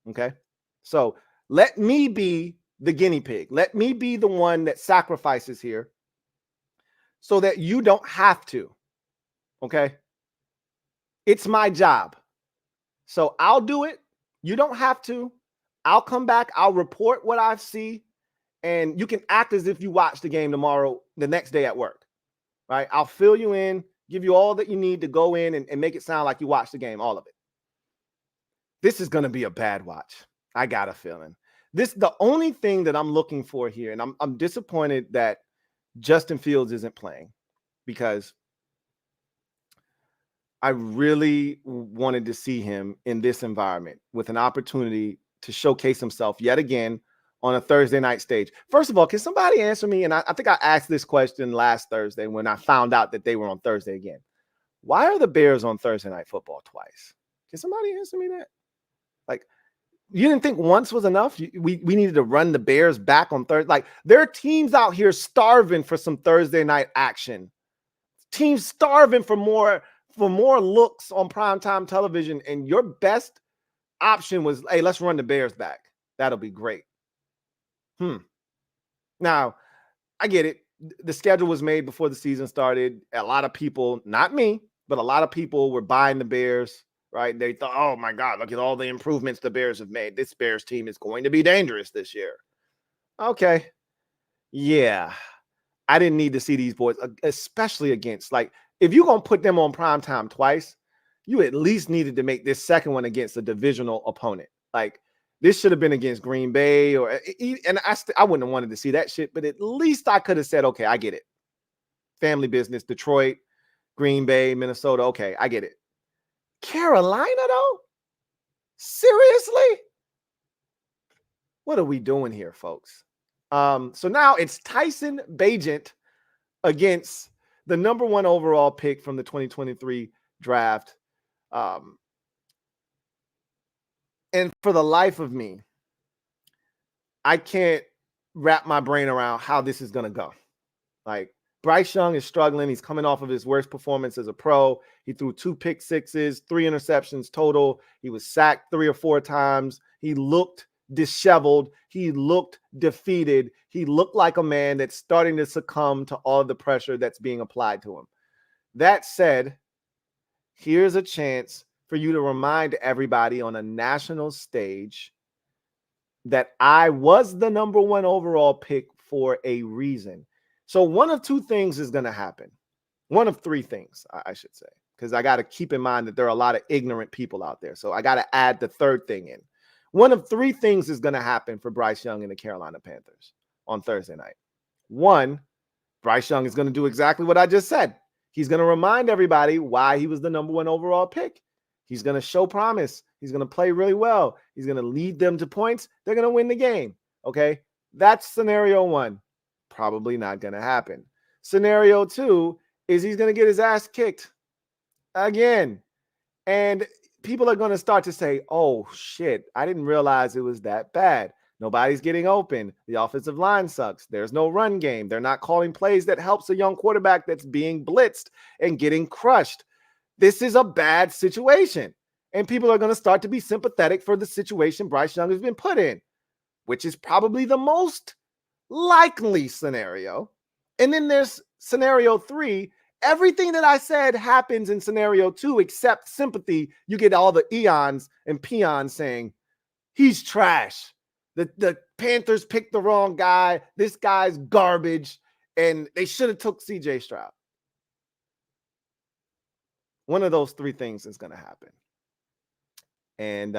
Okay? So let me be the guinea pig. Let me be the one that sacrifices here so that you don't have to. Okay? It's my job. So I'll do it. You don't have to. I'll come back. I'll report what I see. And you can act as if you watch the game tomorrow, the next day at work. Right? I'll fill you in, give you all that you need to go in and make it sound like you watched the game, all of it. This is going to be a bad watch. I got a feeling. The only thing that I'm looking for here, and I'm disappointed that Justin Fields isn't playing because I really wanted to see him in this environment with an opportunity to showcase himself yet again on a Thursday night stage. First of all, can somebody answer me? And I think I asked this question last Thursday when I found out that they were on Thursday again. Why are the Bears on Thursday night football twice? Can somebody answer me that? Like, you didn't think once was enough? We needed to run the Bears back on Thursday. Like, there are teams out here starving for some Thursday night action. Teams starving for more looks on primetime television, and your best option was, hey, let's run the Bears back. That'll be great. Now, I get it. The schedule was made before the season started. A lot of people, not me, but a lot of people were buying the Bears, right? They thought, oh my God, look at all the improvements the Bears have made. This Bears team is going to be dangerous this year. Okay. Yeah. I didn't need to see these boys, especially against, like, if you're going to put them on primetime twice, you at least needed to make this second one against a divisional opponent. Like, this should have been against Green Bay, and I wouldn't have wanted to see that shit, but at least I could have said, okay, I get it. Family business, Detroit, Green Bay, Minnesota. Okay, I get it. Carolina, though? Seriously? What are we doing here, folks? So now it's Tyson Bagent against the number 1 overall pick from the 2023 draft. And for the life of me, I can't wrap my brain around how this is going to go. Like, Bryce Young is struggling. He's coming off of his worst performance as a pro. He threw 2 pick sixes, 3 interceptions total. He was sacked 3 or 4 times. He looked disheveled. He looked defeated. He looked like a man that's starting to succumb to all the pressure that's being applied to him. That said, here's a chance for you to remind everybody on a national stage that I was the number 1 overall pick for a reason. So one of 2 things is going to happen. One of 3 things, I should say, because I got to keep in mind that there are a lot of ignorant people out there. So I got to add the 3rd thing in. One of 3 things is going to happen for Bryce Young and the Carolina Panthers on Thursday night. 1, Bryce Young is going to do exactly what I just said. He's going to remind everybody why he was the number 1 overall pick. He's going to show promise. He's going to play really well. He's going to lead them to points. They're going to win the game. Okay? That's scenario 1. Probably not going to happen. Scenario 2 is he's going to get his ass kicked again. And people are going to start to say, oh, shit, I didn't realize it was that bad. Nobody's getting open. The offensive line sucks. There's no run game. They're not calling plays that helps a young quarterback that's being blitzed and getting crushed. This is a bad situation. And people are going to start to be sympathetic for the situation Bryce Young has been put in, which is probably the most likely scenario. And then there's scenario 3. Everything that I said happens in scenario 2 except sympathy. You get all the eons and peons saying, he's trash. The Panthers picked the wrong guy. This guy's garbage. And they should have took CJ Stroud. One of those 3 things is going to happen. And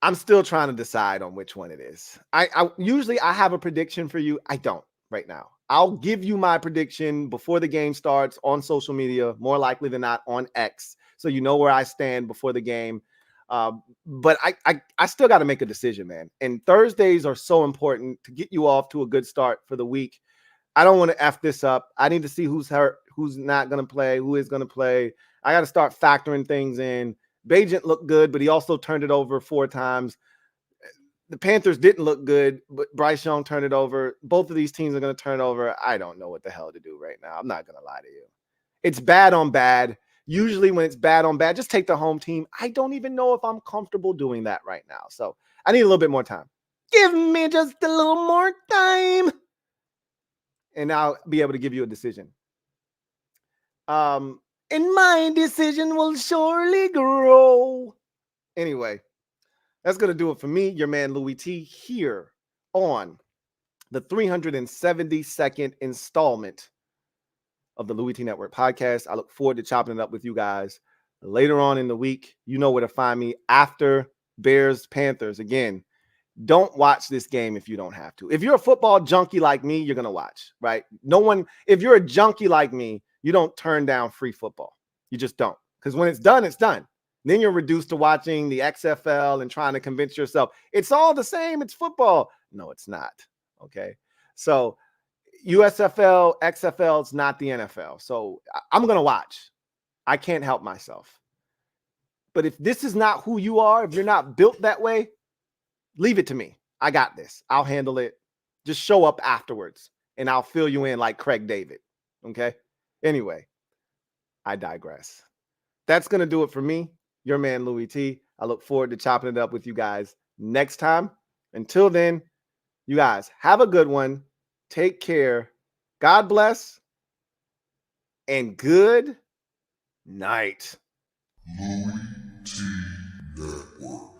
I'm still trying to decide on which one it is. I usually I have a prediction for you. I don't right now. I'll give you my prediction before the game starts on social media, more likely than not on X, so you know where I stand before the game. But I still got to make a decision, man. And Thursdays are so important to get you off to a good start for the week. I don't want to F this up. I need to see who's hurt, who's not going to play, who is going to play. I got to start factoring things in. Bajent looked good, but he also turned it over 4 times. The Panthers didn't look good, but Bryce Young turned it over. Both of these teams are going to turn over. I don't know what the hell to do right now. I'm not going to lie to you. It's bad on bad. Usually when it's bad on bad, just take the home team. I don't even know if I'm comfortable doing that right now. So I need a little bit more time. Give me just a little more time, and I'll be able to give you a decision. And my decision will surely grow. Anyway, that's going to do it for me, your man Louie T, here on the 372nd installment of the Louie T Network podcast. I look forward to chopping it up with you guys later on in the week. You know where to find me after Bears Panthers. Again, don't watch this game if you don't have to. If you're a football junkie like me, you're going to watch, right? If you're a junkie like me, you don't turn down free football. You just don't. Because when it's done, it's done. Then you're reduced to watching the XFL and trying to convince yourself it's all the same. It's football. No, it's not. Okay. So USFL, XFL, it's not the NFL. So I'm going to watch. I can't help myself. But if this is not who you are, if you're not built that way, leave it to me. I got this. I'll handle it. Just show up afterwards and I'll fill you in like Craig David. Okay. Anyway, I digress. That's going to do it for me, your man Louie T. I look forward to chopping it up with you guys next time. Until then, you guys have a good one. Take care. God bless. And good night. LouieTeeNetwork.